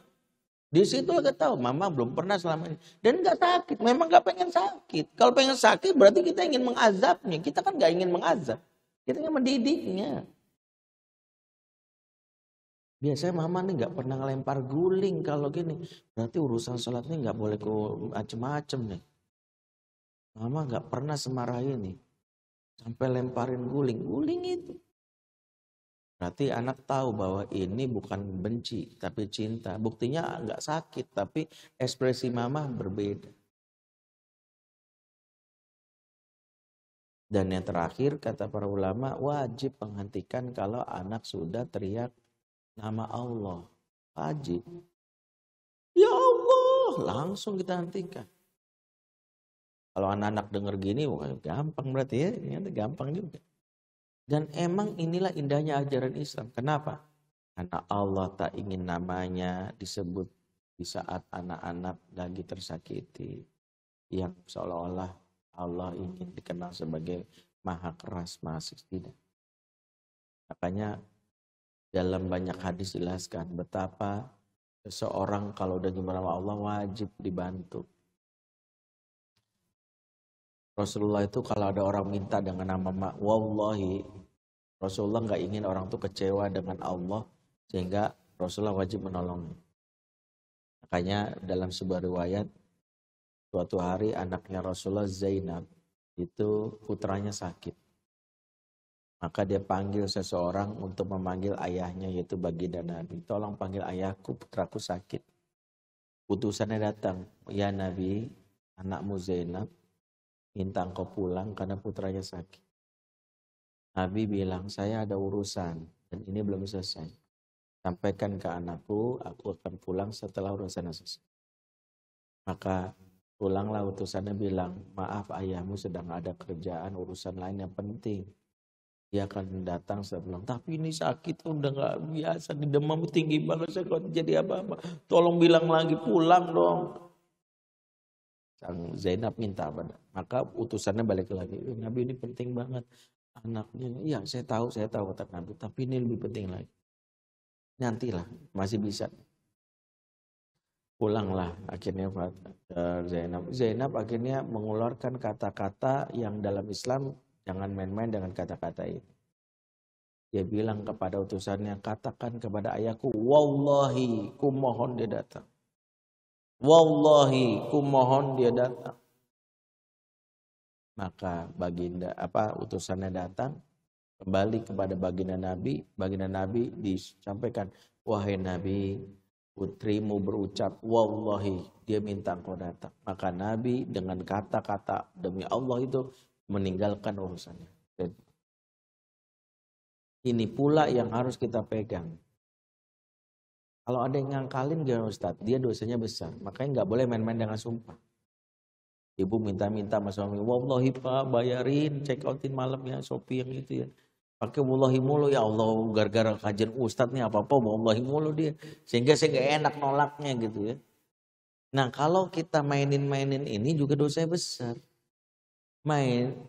Di situ kita tahu mama belum pernah selama ini dan nggak sakit, memang nggak pengen sakit. Kalau pengen sakit berarti kita ingin mengazabnya, kita kan nggak ingin mengazab, kita ingin mendidiknya. Biasanya mama nih nggak pernah ngelempar guling kalau gini. Berarti urusan sholat nih nggak boleh macem-macem nih. Mama nggak pernah semarah ini. Sampai lemparin guling. Guling itu. Berarti anak tahu bahwa ini bukan benci tapi cinta. Buktinya nggak sakit tapi ekspresi mama berbeda. Dan yang terakhir kata para ulama wajib menghentikan kalau anak sudah teriak nama Allah. Wajib. Ya Allah, langsung kita hentikan. Kalau anak-anak dengar gini, wah, gampang berarti ya. Ini gampang juga. Dan emang inilah indahnya ajaran Islam. Kenapa? Karena Allah tak ingin namanya disebut di saat anak-anak lagi tersakiti. Yang seolah-olah Allah ingin dikenal sebagai maha keras, maha tidak. Makanya dalam banyak hadis jelaskan betapa seseorang kalau udah nyembah nama Allah wajib dibantu. Rasulullah itu kalau ada orang minta dengan nama wallahi, Rasulullah nggak ingin orang itu kecewa dengan Allah sehingga Rasulullah wajib menolongnya. Makanya dalam sebuah riwayat suatu hari anaknya Rasulullah Zainab itu putranya sakit. Maka dia panggil seseorang untuk memanggil ayahnya yaitu baginda Nabi. Tolong panggil ayahku, putraku sakit. Utusannya datang, ya Nabi, anakmu Zainab minta engkau pulang karena putranya sakit. Nabi bilang, saya ada urusan dan ini belum selesai. Sampaikan ke anakku, aku akan pulang setelah urusan selesai. Maka pulanglah utusannya bilang, maaf ayahmu sedang ada kerjaan, urusan lain yang penting. Dia akan datang setelah pulang. Tapi ini sakit udah gak biasa. Di demam tinggi banget. Saya kalau jadi apa-apa. Tolong bilang lagi pulang dong. Sang Zainab minta pada. Maka utusannya balik lagi. Nabi ini penting banget. Anaknya. Iya saya tahu kata Nabi. Tapi ini lebih penting lagi. Nantilah. Masih bisa. Pulanglah akhirnya Zainab. Zainab akhirnya mengeluarkan kata-kata yang dalam Islam jangan main-main dengan kata-kata ini. Dia bilang kepada utusannya, katakan kepada ayahku, wallahi, ku mohon dia datang. Wallahi, ku mohon dia datang. Maka utusannya datang, kembali kepada baginda Nabi disampaikan, wahai Nabi, putrimu berucap, wallahi, dia minta engkau datang. Maka Nabi dengan kata-kata demi Allah itu meninggalkan urusannya. Dan ini pula yang harus kita pegang. Kalau ada yang ngangkalin gimana Ustaz? Dia dosanya besar. Makanya nggak boleh main-main dengan sumpah. Ibu minta-minta sama suami, wallahi Pak bayarin check outin malamnya Shopee yang itu ya. Pakai wallahi mulu ya Allah, gara-gara kajian Ustaz nih apa-apa wallahi mulu dia. Sehingga saya nggak enak nolaknya gitu ya. Nah kalau kita mainin-mainin ini juga dosanya besar.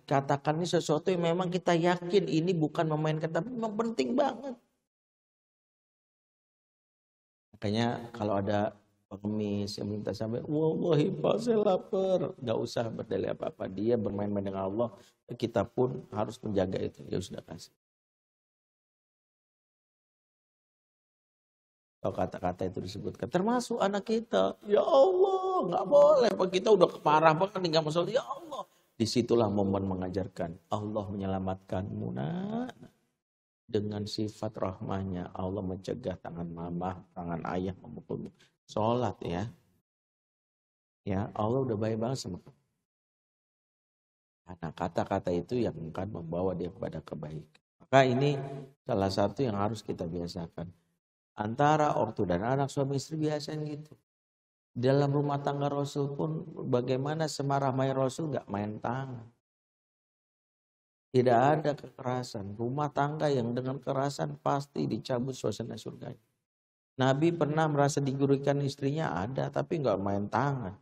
Katakan ini sesuatu yang memang kita yakin ini bukan memainkan tapi memang penting banget. Makanya kalau ada pengemis yang minta sampai wallahi Pak saya lapar, nggak usah berdalih apa-apa, dia bermain-main dengan Allah, kita pun harus menjaga itu. Ya sudah kasih. Kalau kata-kata itu disebutkan termasuk anak kita, ya Allah nggak boleh, Pak kita udah parah banget nggak masalah, ya Allah. Disitulah momen mengajarkan Allah menyelamatkanmu nak. Dengan sifat rahmahnya Allah mencegah tangan mama, tangan ayah memukulmu. Sholat ya. Ya Allah udah baik banget sama kamu. Karena kata-kata itu yang akan membawa dia kepada kebaikan. Maka ini salah satu yang harus kita biasakan. Antara ortu dan anak suami istri biasanya gitu. Dalam rumah tangga Rasul pun bagaimana semarah-marah Rasul gak main tangan. Tidak ada kekerasan. Rumah tangga yang dengan kekerasan pasti dicabut suasana surga. Nabi pernah merasa digurui istrinya ada tapi gak main tangan.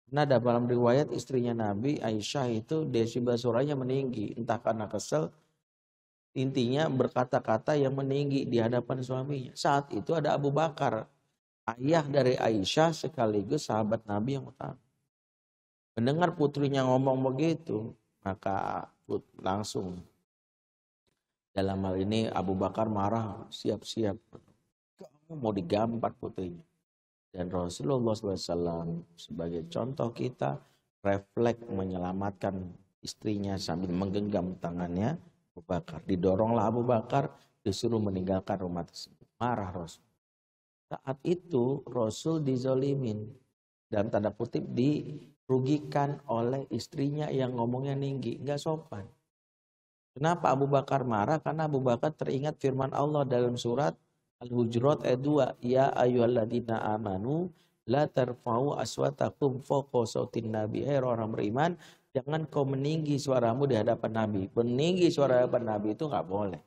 Nah, dalam riwayat istrinya Nabi Aisyah itu desibel suaranya meninggi, entah karena kesel, intinya berkata-kata yang meninggi di hadapan suaminya. Saat itu ada Abu Bakar, ayah dari Aisyah sekaligus sahabat Nabi yang utama. Mendengar putrinya ngomong begitu, maka langsung dalam hal ini Abu Bakar marah, siap-siap. Kamu mau digampar putrinya. Dan Rasulullah SAW sebagai contoh kita refleks menyelamatkan istrinya sambil menggenggam tangannya Abu Bakar. Didoronglah Abu Bakar disuruh meninggalkan rumah tersebut. Marah Rasul. Saat itu Rasul dizolimin. Dalam tanda kutip dirugikan oleh istrinya yang ngomongnya tinggi. Enggak sopan. Kenapa Abu Bakar marah? Karena Abu Bakar teringat firman Allah dalam surat Al-Hujurat ayat 2. Ya ayyuhalladzina amanu la tarfa'u aswatakum fawqa sautin nabi. Hai orang beriman, jangan kau meninggi suaramu di hadapan Nabi. Meninggi suara hadapan Nabi itu enggak boleh.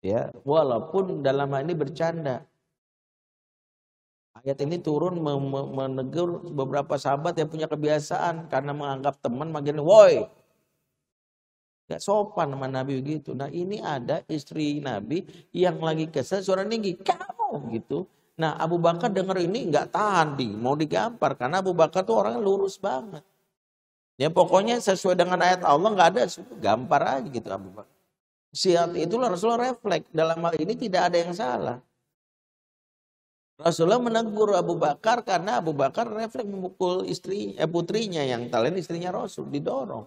Ya, walaupun dalam hal ini bercanda. Ayat ini turun menegur beberapa sahabat yang punya kebiasaan karena menganggap teman makin woi. Gak sopan sama Nabi begitu. Nah ini ada istri Nabi yang lagi kesel suara tinggi. Kamu gitu. Nah Abu Bakar dengar ini gak tahan mau digampar. Karena Abu Bakar tuh orangnya lurus banget. Ya pokoknya sesuai dengan ayat Allah gak ada. Gampar aja gitu Abu Bakar. Saat itulah Rasulullah refleks. Dalam hal ini tidak ada yang salah. Rasulullah menegur Abu Bakar karena Abu Bakar refleks memukul putrinya yang talent istrinya Rasul. Didorong.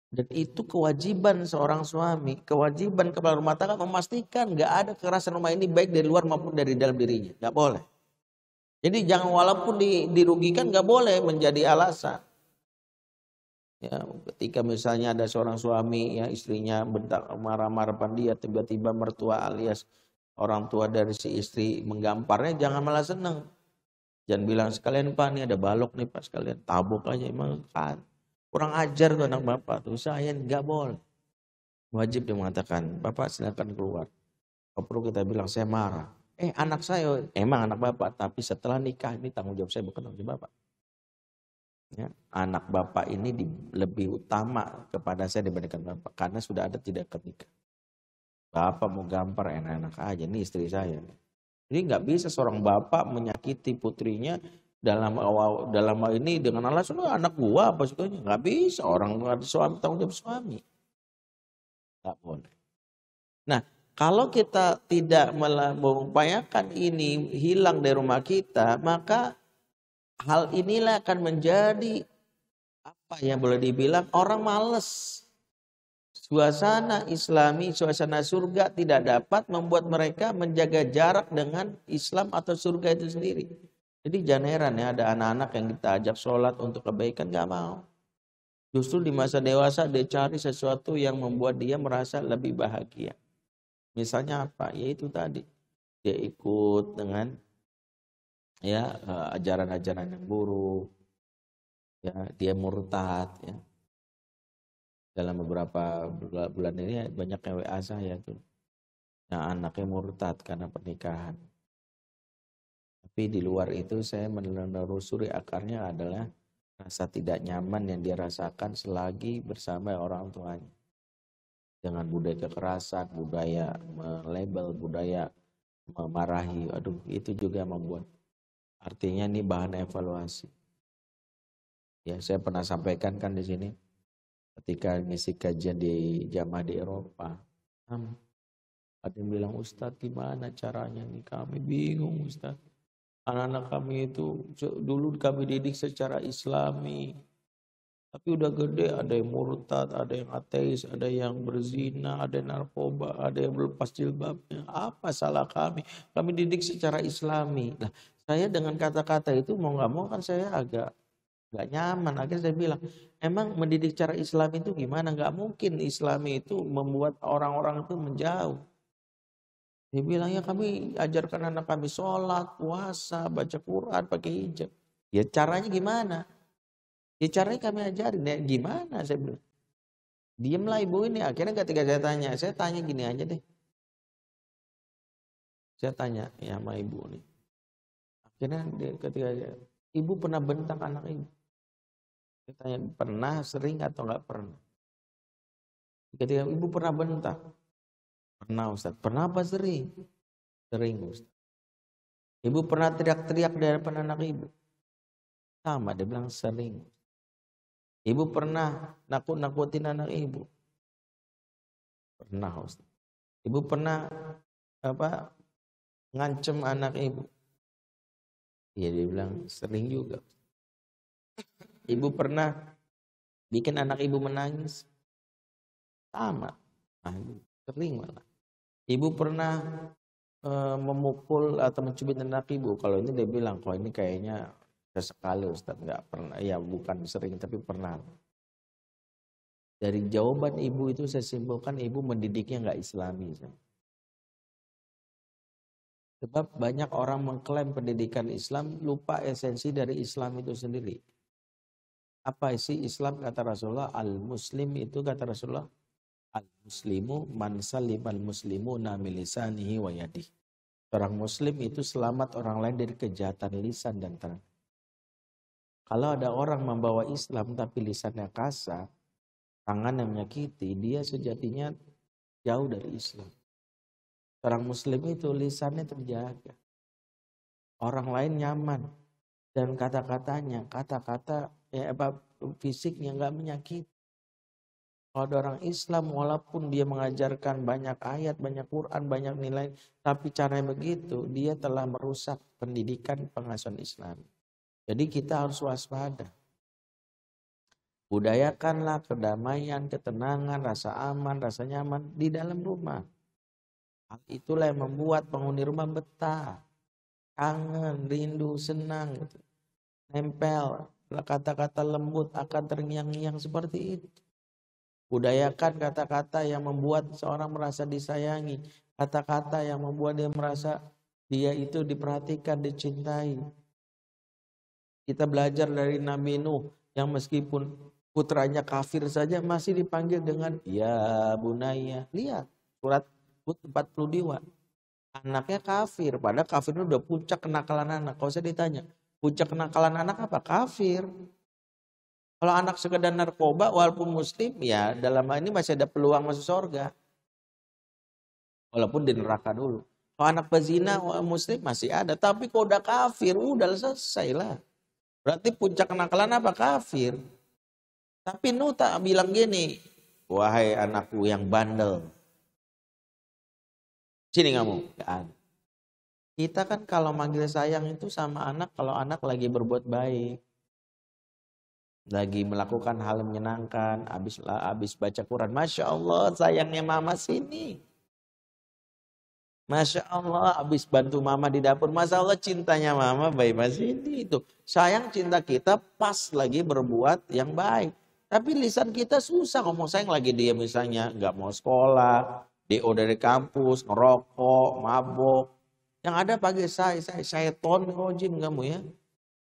Dan itu kewajiban seorang suami, kewajiban kepala rumah tangga memastikan gak ada kekerasan rumah ini baik dari luar maupun dari dalam dirinya. Gak boleh. Jadi jangan walaupun dirugikan gak boleh menjadi alasan. Ya, ketika misalnya ada seorang suami ya istrinya bentak marah-marah dia, tiba-tiba mertua alias orang tua dari si istri menggamparnya, jangan malah seneng. Jangan bilang sekalian Pak nih ada balok nih Pak sekalian tabuk aja emang kan. Kurang ajar tuh anak bapak tuh, saya nggak boleh. Wajib dia mengatakan, bapak silakan keluar. Kalau perlu kita bilang saya marah. Anak saya emang anak bapak, tapi setelah nikah ini tanggung jawab saya bukan tanggung jawab bapak. Ya, anak bapak ini lebih utama kepada saya dibandingkan bapak, karena sudah ada tidak kenikah. Bapak mau gampar enak-enak aja, ini istri saya. Jadi nggak bisa seorang bapak menyakiti putrinya dalam hal ini dengan alasan anak gua apa sukanya, nggak bisa. Orang ada suami tanggung jawab suami, nggak boleh. Nah kalau kita tidak mengupayakan ini hilang dari rumah kita, maka hal inilah akan menjadi apa yang boleh dibilang orang males. Suasana Islami, suasana surga tidak dapat membuat mereka menjaga jarak dengan Islam atau surga itu sendiri. Jadi jangan heran ya ada anak-anak yang kita ajak sholat untuk kebaikan gak mau. Justru di masa dewasa dia cari sesuatu yang membuat dia merasa lebih bahagia. Misalnya apa? Yaitu tadi dia ikut dengan ya ajaran-ajaran yang buruk. Ya, dia murtad ya. Dalam beberapa bulan ini banyak yang WA saya tuh. Yang anaknya murtad karena pernikahan. Tapi di luar itu saya menelusuri akarnya adalah rasa tidak nyaman yang dia rasakan selagi bersama orang tuanya. Dengan budaya kekerasan, budaya melabel, budaya memarahi. Aduh, itu juga membuat. Artinya ini bahan evaluasi. Ya, saya pernah sampaikan kan di sini. Ketika ngisi kajian di jamaah di Eropa. Ada yang bilang, Ustadz gimana caranya nih? Kami bingung Ustadz. Anak-anak kami itu dulu kami didik secara Islami. Tapi udah gede ada yang murtad, ada yang ateis, ada yang berzina, ada yang narkoba, ada yang berlepas jilbabnya. Apa salah kami? Kami didik secara Islami. Nah, saya dengan kata-kata itu mau gak mau kan saya agak gak nyaman. Akhirnya saya bilang, emang mendidik cara Islam itu gimana? Gak mungkin Islami itu membuat orang-orang itu menjauh. Dia bilang ya kami ajarkan anak kami sholat, puasa, baca Quran, pakai hijab. Ya caranya gimana? Ya caranya kami ajarin. Ya gimana? Saya bilang. Diamlah ibu ini. Akhirnya ketika saya tanya gini aja deh. Saya tanya ya sama ibu nih. Akhirnya ketika Ibu pernah bentak anak ibu? Ditanya, pernah, sering atau nggak pernah? Ketika ibu pernah bentak, pernah Ustaz. Pernah apa sering? Sering Ustaz. Ibu pernah teriak-teriak di hadapan anak ibu? Sama, dia bilang sering. Ibu pernah nakut-nakutin anak ibu? Pernah Ustaz. Ibu pernah ngancem anak ibu? Iya, dia bilang sering juga. Ibu pernah bikin anak ibu menangis? Sama. Sering malah. Ibu pernah memukul atau mencubit anak ibu? Kalau ini dia bilang, kok ini kayaknya sesekali Ustaz, nggak pernah. Ya bukan sering tapi pernah. Dari jawaban ibu itu saya simpulkan ibu mendidiknya nggak Islami. Sebab banyak orang mengklaim pendidikan Islam, lupa esensi dari Islam itu sendiri. Apa isi Islam kata Rasulullah? Al-Muslim itu kata Rasulullah, Al-Muslimu man salimal muslimuna min lisanihi wa yadihi. Orang Muslim itu selamat orang lain dari kejahatan lisan dan tangan. Kalau ada orang membawa Islam tapi lisannya kasar, tangan yang menyakiti, dia sejatinya jauh dari Islam. Orang Muslim itu lisannya terjaga. Orang lain nyaman. Dan kata-katanya, kata-kata fisiknya nggak menyakiti. Kalau ada orang Islam, walaupun dia mengajarkan banyak ayat, banyak Quran, banyak nilai, tapi caranya begitu, dia telah merusak pendidikan pengasuhan Islam. Jadi kita harus waspada. Budayakanlah kedamaian, ketenangan, rasa aman, rasa nyaman di dalam rumah. Hal itulah yang membuat penghuni rumah betah, kangen, rindu, senang, gitu. Nempel, kata-kata lembut akan terngiang-ngiang seperti itu. Budayakan kata-kata yang membuat seorang merasa disayangi, kata-kata yang membuat dia merasa dia itu diperhatikan, dicintai. Kita belajar dari Nabi Nuh yang meskipun putranya kafir saja masih dipanggil dengan ya bunaya. Lihat surat Hud 42. Anaknya kafir, padahal kafir itu udah puncak kenakalan anak. Kalau saya ditanya, puncak kenakalan anak apa? Kafir. Kalau anak sekedar narkoba walaupun muslim, ya dalam hal ini masih ada peluang masuk surga. Walaupun di neraka dulu. Kalau anak pezina muslim masih ada, tapi kalau udah kafir, udah selesai lah. Berarti puncak kenakalan apa? Kafir. Tapi Nuh tak bilang gini, wahai anakku yang bandel, sini kamu. Kita kan kalau manggil sayang itu sama anak, kalau anak lagi berbuat baik, lagi melakukan hal yang menyenangkan, habis baca Quran, Masya Allah sayangnya mama sini. Masya Allah habis bantu mama di dapur, Masya Allah cintanya mama baik sini. Itu sayang cinta kita pas lagi berbuat yang baik. Tapi lisan kita susah ngomong sayang lagi dia misalnya nggak mau sekolah, DO dari kampus, ngerokok, mabok. Yang ada panggil syaiton, rojim kamu ya.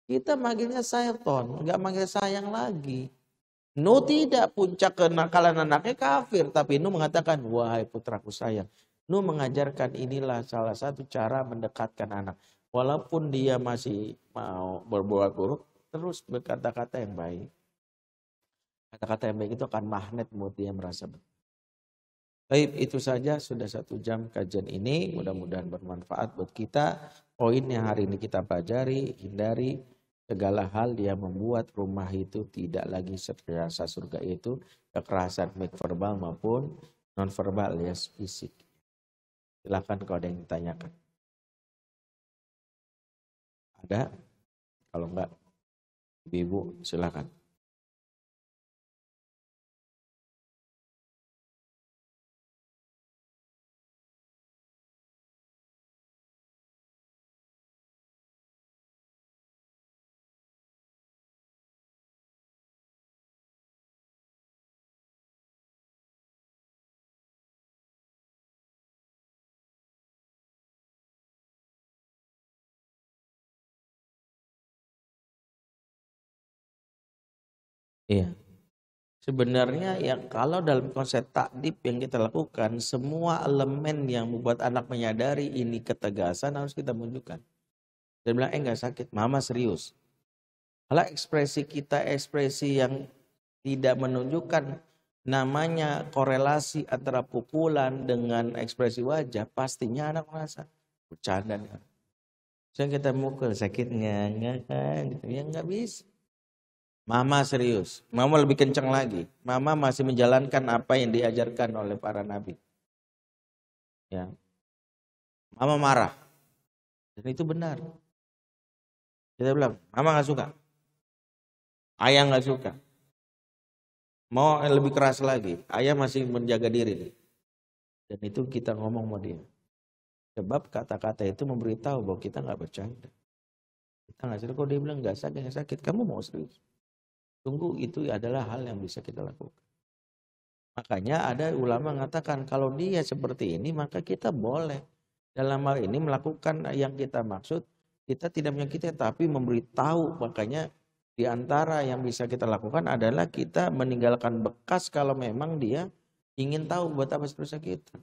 Kita manggilnya syaiton, nggak manggil sayang lagi. Nuh tidak, puncak kenakalan anaknya kafir. Tapi Nuh mengatakan, wahai putraku sayang. Nuh mengajarkan inilah salah satu cara mendekatkan anak. Walaupun dia masih mau berbuat buruk, terus berkata-kata yang baik. Kata-kata yang baik itu akan magnet buat dia merasa betul. Baik, itu saja sudah 1 jam kajian ini. Mudah-mudahan bermanfaat buat kita. Poin yang hari ini kita pelajari, hindari segala hal yang membuat rumah itu tidak lagi serasa surga itu. Kekerasan baik verbal maupun non-verbal alias fisik. Silakan kalau ada yang ditanyakan. Ada? Kalau enggak, Ibu silakan. Iya. Sebenarnya yang kalau dalam konsep takdib yang kita lakukan, semua elemen yang membuat anak menyadari ini ketegasan harus kita munculkan. Dia bilang, enggak sakit, mama serius. Kalau ekspresi kita ekspresi yang tidak menunjukkan namanya korelasi antara pukulan dengan ekspresi wajah, pastinya anak merasa bercanda nih. Saya kita mukul sakit nggak kan? Gitu. Ya nggak bisa. Mama serius, mama lebih kencang lagi. Mama masih menjalankan apa yang diajarkan oleh para nabi. Ya, mama marah dan itu benar. Kita bilang, mama nggak suka, ayah nggak suka. Mau lebih keras lagi, ayah masih menjaga diri nih. Dan itu kita ngomong sama dia. Sebab kata-kata itu memberitahu bahwa kita nggak bercanda. Kita nggak serius. Kalau dia bilang nggak sakit, kamu mau serius? Tunggu, itu adalah hal yang bisa kita lakukan. Makanya ada ulama mengatakan kalau dia seperti ini maka kita boleh dalam hal ini melakukan yang kita maksud. Kita tidak menyakiti tapi memberitahu. Makanya di antara yang bisa kita lakukan adalah kita meninggalkan bekas kalau memang dia ingin tahu betapa seterusnya kita.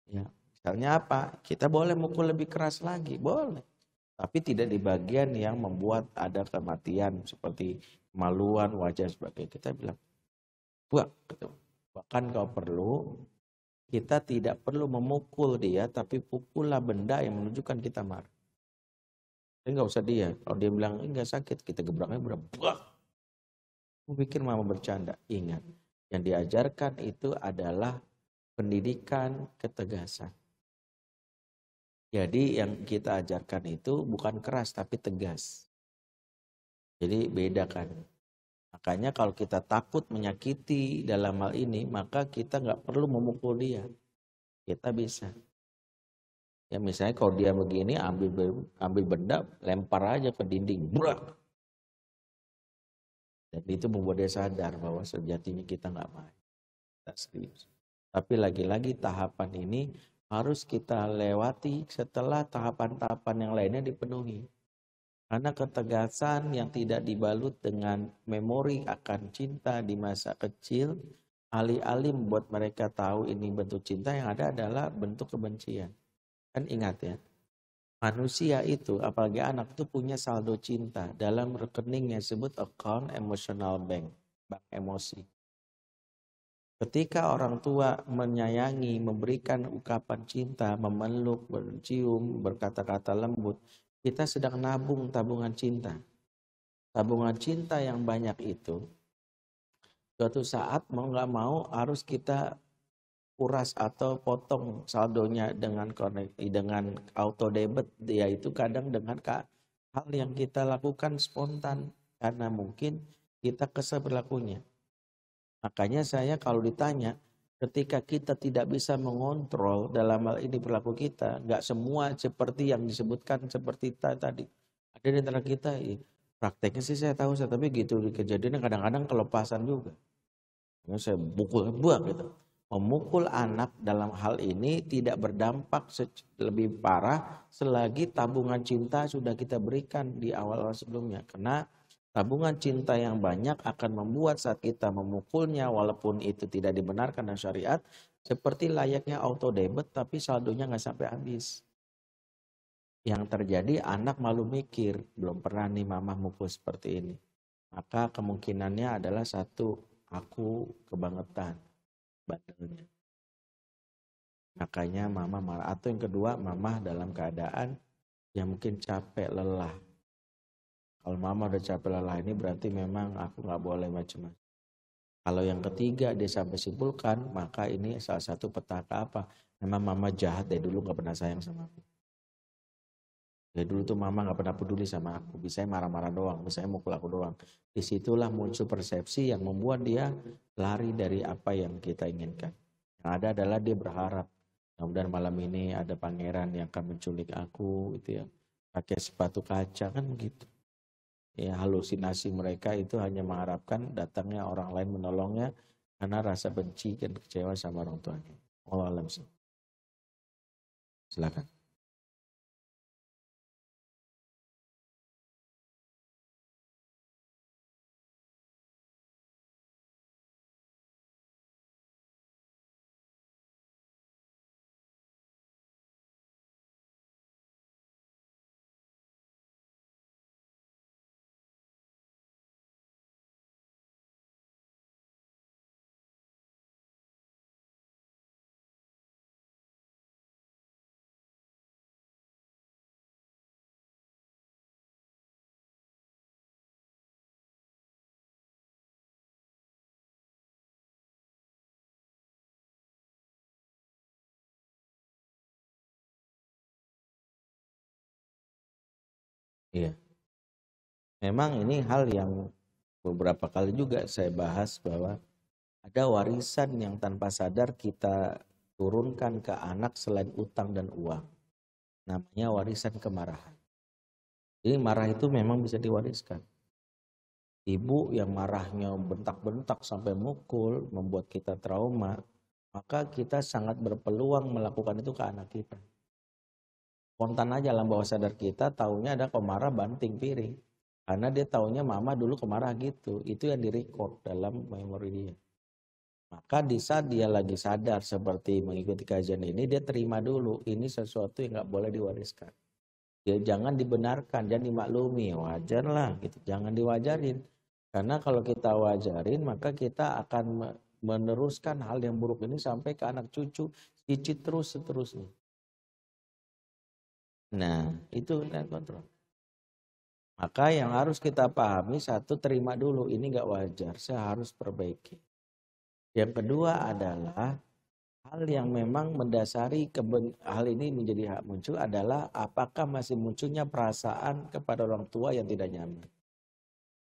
Ya, misalnya apa? Kita boleh mukul lebih keras lagi, boleh. Tapi tidak di bagian yang membuat ada kematian seperti kemaluan, wajah sebagainya. Kita bilang, buat. Gitu. Bahkan kalau perlu, kita tidak perlu memukul dia, tapi pukullah benda yang menunjukkan kita marah. Jadi nggak usah dia. Kalau dia bilang enggak sakit, kita gebraknya buah. Aku pikir mama bercanda. Ingat, yang diajarkan itu adalah pendidikan ketegasan. Jadi yang kita ajarkan itu bukan keras tapi tegas. Jadi bedakan. Makanya kalau kita takut menyakiti dalam hal ini, maka kita nggak perlu memukul dia. Kita bisa. Ya misalnya kalau dia begini, ambil benda, lempar aja ke dinding. Brak. Dan itu membuat dia sadar bahwa sejatinya kita nggak main. Kita serius. Tapi lagi-lagi tahapan ini harus kita lewati setelah tahapan-tahapan yang lainnya dipenuhi. Karena ketegasan yang tidak dibalut dengan memori akan cinta di masa kecil, alih-alih membuat mereka tahu ini bentuk cinta, yang ada adalah bentuk kebencian. Kan ingat ya, manusia itu, apalagi anak itu punya saldo cinta dalam rekening yang disebut account emotional bank, bank emosi. Ketika orang tua menyayangi, memberikan ungkapan cinta, memeluk, bercium, berkata-kata lembut, kita sedang nabung tabungan cinta. Tabungan cinta yang banyak itu, suatu saat mau nggak mau harus kita kuras atau potong saldonya dengan auto debit, yaitu kadang dengan hal yang kita lakukan spontan karena mungkin kita kesal berlakunya. Makanya saya kalau ditanya, ketika kita tidak bisa mengontrol dalam hal ini perilaku kita, nggak semua seperti yang disebutkan seperti tadi. Ada di antara kita, prakteknya sih saya tahu, tapi gitu kejadiannya kadang-kadang kelepasan juga. Saya pukul buang gitu. Memukul anak dalam hal ini tidak berdampak lebih parah selagi tabungan cinta sudah kita berikan di awal-awal sebelumnya. Karena tabungan cinta yang banyak akan membuat saat kita memukulnya walaupun itu tidak dibenarkan dalam syariat, seperti layaknya auto debit tapi saldonya nggak sampai habis. Yang terjadi anak malu mikir, belum pernah nih mama mukul seperti ini. Maka kemungkinannya adalah satu, aku kebangetan bandelnya. Makanya mama marah. Atau yang kedua, mama dalam keadaan yang mungkin capek, lelah. Kalau mama udah capek lelah ini berarti memang aku nggak boleh macam-macam. Kalau yang ketiga dia sampai simpulkan, maka ini salah satu petaka apa? Memang mama jahat dari dulu nggak pernah sayang sama aku. Dari dulu tuh mama nggak pernah peduli sama aku. Bisa marah-marah doang, bisa mukul aku doang. Disitulah muncul persepsi yang membuat dia lari dari apa yang kita inginkan. Yang ada adalah dia berharap, mudah-mudahan malam ini ada pangeran yang akan menculik aku, gitu ya. Pakai sepatu kaca kan begitu. Ya, halusinasi mereka itu hanya mengharapkan datangnya orang lain menolongnya karena rasa benci dan kecewa sama orang tuanya. Allah alam. Silakan. Iya. Memang ini hal yang beberapa kali juga saya bahas bahwa ada warisan yang tanpa sadar kita turunkan ke anak selain utang dan uang. Namanya warisan kemarahan. Jadi marah itu memang bisa diwariskan. Ibu yang marahnya bentak-bentak sampai mukul, membuat kita trauma, maka kita sangat berpeluang melakukan itu ke anak kita. Spontan aja alam bawah sadar kita taunya ada kemarah banting piring. Karena dia taunya mama dulu kemarah gitu. Itu yang direcord dalam memori dia. Maka di saat dia lagi sadar seperti mengikuti kajian ini, dia terima dulu. Ini sesuatu yang nggak boleh diwariskan. Ya jangan dibenarkan, jangan dimaklumi. Wajar lah gitu. Jangan diwajarin. Karena kalau kita wajarin, maka kita akan meneruskan hal yang buruk ini sampai ke anak cucu, cicit terus seterusnya. Nah, itu yang kontrol. Maka yang harus kita pahami, satu, terima dulu, ini nggak wajar, saya harus perbaiki. Yang kedua adalah hal yang memang mendasari hal ini menjadi hak muncul adalah apakah masih munculnya perasaan kepada orang tua yang tidak nyaman.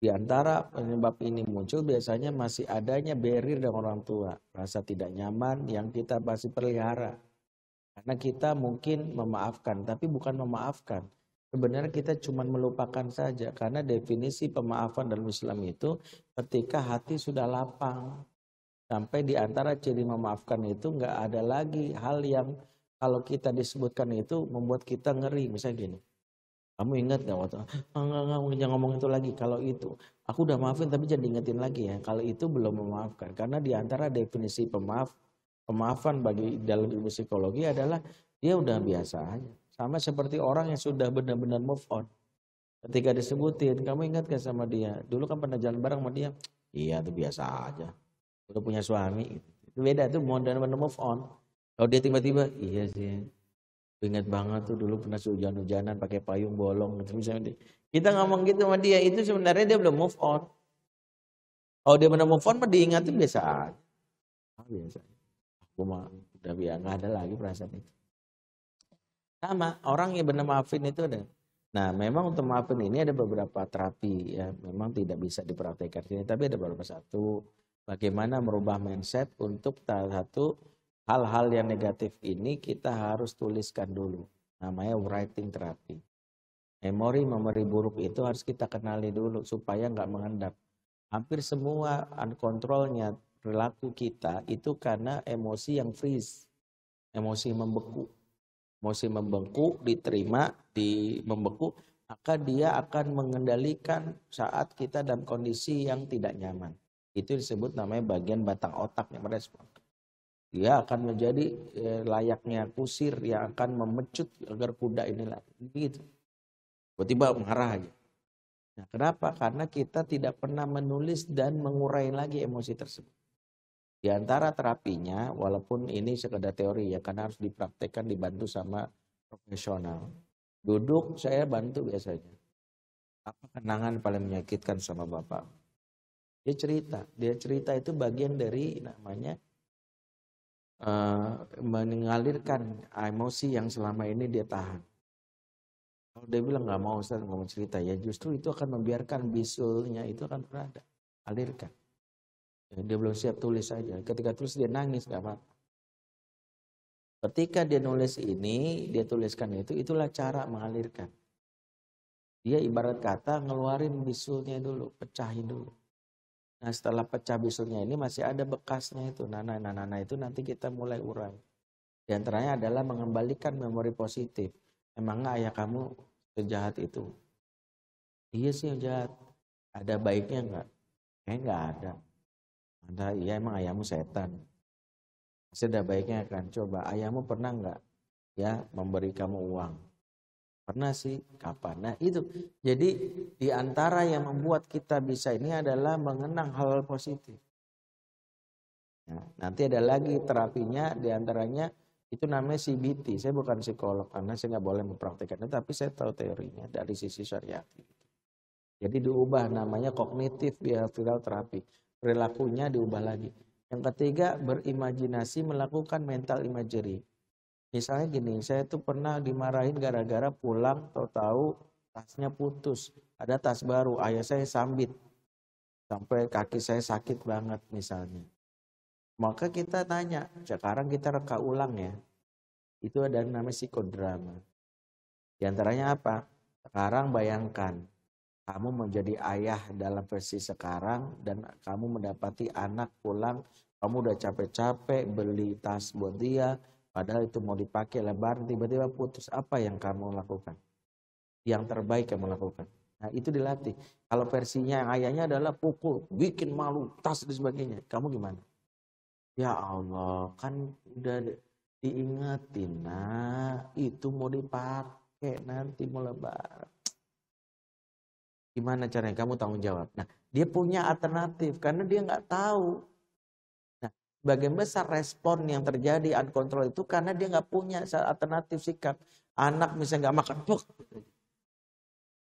Di antara penyebab ini muncul biasanya masih adanya barrier dengan orang tua, rasa tidak nyaman yang kita masih pelihara. Karena kita mungkin memaafkan, tapi bukan memaafkan. Sebenarnya kita cuma melupakan saja, karena definisi pemaafan dalam Islam itu ketika hati sudah lapang. Sampai di antara ciri memaafkan itu nggak ada lagi hal yang kalau kita disebutkan itu membuat kita ngeri. Misalnya gini, kamu ingat nggak waktu, enggak, jangan ngomong itu lagi. Kalau itu, aku udah maafin tapi jangan diingetin lagi ya. Kalau itu belum memaafkan, karena di antara definisi pemaafan bagi dalam ilmu psikologi adalah dia udah biasa aja. Sama seperti orang yang sudah benar-benar move on. Ketika disebutin, kamu ingat gak sama dia? Dulu kan pernah jalan bareng sama dia. Iya itu biasa aja. Udah punya suami. Itu beda tuh, mau benar-benar move on. Kalau dia tiba-tiba, iya sih. Ingat banget tuh dulu pernah hujan-hujanan pakai payung bolong. Gitu. Misalnya kita ngomong gitu sama dia, itu sebenarnya dia belum move on. Kalau dia benar move on, mah diingatin biasa aja. Biasa. Aku mah udah biasa, nggak ada lagi perasaan itu. Sama, orang yang benar maafin itu ada. Nah, memang untuk maafin ini ada beberapa terapi ya, memang tidak bisa dipraktekkan sini, tapi ada beberapa satu. Bagaimana merubah mindset untuk satu hal-hal yang negatif ini kita harus tuliskan dulu. Namanya writing terapi. Memori buruk itu harus kita kenali dulu supaya nggak mengendap. Hampir semua uncontrolnya perilaku kita itu karena emosi yang freeze, emosi membeku. Emosi membeku diterima, membeku, maka dia akan mengendalikan saat kita dalam kondisi yang tidak nyaman. Itu disebut namanya bagian batang otak yang merespon. Dia akan menjadi layaknya kusir yang akan memecut agar kuda ini lagi. Begitu. Tiba-tiba marah aja. Nah, kenapa? Karena kita tidak pernah menulis dan mengurai lagi emosi tersebut. Di antara terapinya, walaupun ini sekedar teori ya, karena harus dipraktekkan dibantu sama profesional. Duduk saya bantu biasanya. Apa kenangan paling menyakitkan sama Bapak? Dia cerita itu bagian dari namanya mengalirkan emosi yang selama ini dia tahan. Kalau dia bilang nggak mau Ustaz ngomong cerita, ya justru itu akan membiarkan bisulnya itu akan berada. Alirkan. Dia belum siap tulis saja. Ketika tulis dia nangis, gak apa-apa. Ketika dia nulis ini, dia tuliskan itu, itulah cara mengalirkan. Dia ibarat kata ngeluarin bisulnya dulu, pecahin dulu. Nah setelah pecah bisulnya ini masih ada bekasnya itu. Nana itu nanti kita mulai urai. Di antaranya adalah mengembalikan memori positif. Emangnya ayah kamu sejahat itu? Iya sih yang jahat. Ada baiknya enggak? Nggak ada. Iya emang ayahmu setan. Sudah baiknya kan coba ayahmu pernah nggak ya memberi kamu uang? Pernah sih, kapan? Nah itu. Jadi di antara yang membuat kita bisa ini adalah mengenang hal-hal positif. Nah, nanti ada lagi terapinya di antaranya itu namanya CBT. Saya bukan psikolog karena saya nggak boleh mempraktikkannya, tapi saya tahu teorinya dari sisi syariat. Jadi diubah namanya kognitif behavioral terapi. Perilakunya diubah lagi. Yang ketiga berimajinasi melakukan mental imagery. Misalnya gini, saya tuh pernah dimarahin gara-gara pulang tahu-tahu tasnya putus, ada tas baru, ayah saya sambit, sampai kaki saya sakit banget misalnya. Maka kita tanya, sekarang kita reka ulang ya, itu ada namanya psikodrama. Di antaranya apa? Sekarang bayangkan, kamu menjadi ayah dalam versi sekarang dan kamu mendapati anak pulang, kamu udah capek-capek beli tas buat dia, padahal itu mau dipakai lebaran, tiba-tiba putus. Apa yang kamu lakukan? Yang terbaik kamu lakukan. Nah itu dilatih. Kalau versinya yang ayahnya adalah pukul, bikin malu, tas dan sebagainya. Kamu gimana? Ya Allah, kan udah diingetin, nah itu mau dipakai nanti mau lebaran. Gimana caranya? Kamu tanggung jawab. Nah, dia punya alternatif karena dia nggak tahu. Nah, bagian besar respon yang terjadi uncontrol itu karena dia nggak punya alternatif sikap. Anak misalnya nggak makan,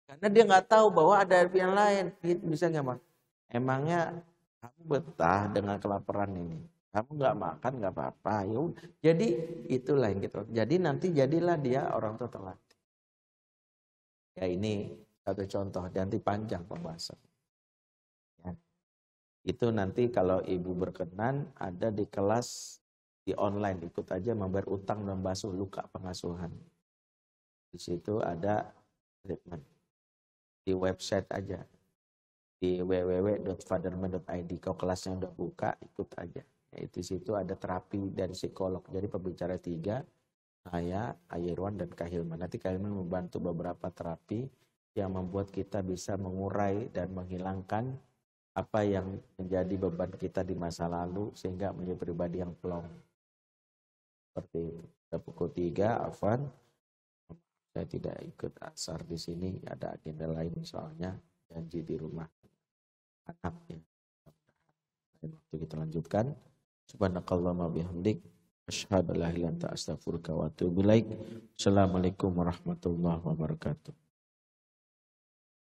karena dia nggak tahu bahwa ada yang lain. Bisa nggak makan? Emangnya kamu betah dengan kelaparan ini? Kamu nggak makan nggak apa-apa. Ya udah. Jadi itulah yang kita. Jadi nanti jadilah dia orang tua terlatih. Ya ini satu contoh, nanti panjang pembahasan. Ya. Itu nanti kalau ibu berkenan ada di kelas di online, ikut aja membayar utang dan basuh luka pengasuhan. Di situ ada treatment. Di website aja, di www.fatherman.id. Kalau kelasnya udah buka, ikut aja. Ya, di situ ada terapi dari psikolog. Jadi pembicara 3, saya, Ayirwan dan Kahilman. Nanti Kahilman membantu beberapa terapi yang membuat kita bisa mengurai dan menghilangkan apa yang menjadi beban kita di masa lalu sehingga menjadi pribadi yang plong. Seperti itu. Pada pukul 3, Afwan, saya tidak ikut asar di sini, ada agenda lain soalnya janji di rumah anaknya. Waktu kita lanjutkan. Subhanakallahumma bihamdik, asyhadu an la ilaha illa anta astaghfiruka wa atubu ilaik. Assalamualaikum warahmatullahi wabarakatuh.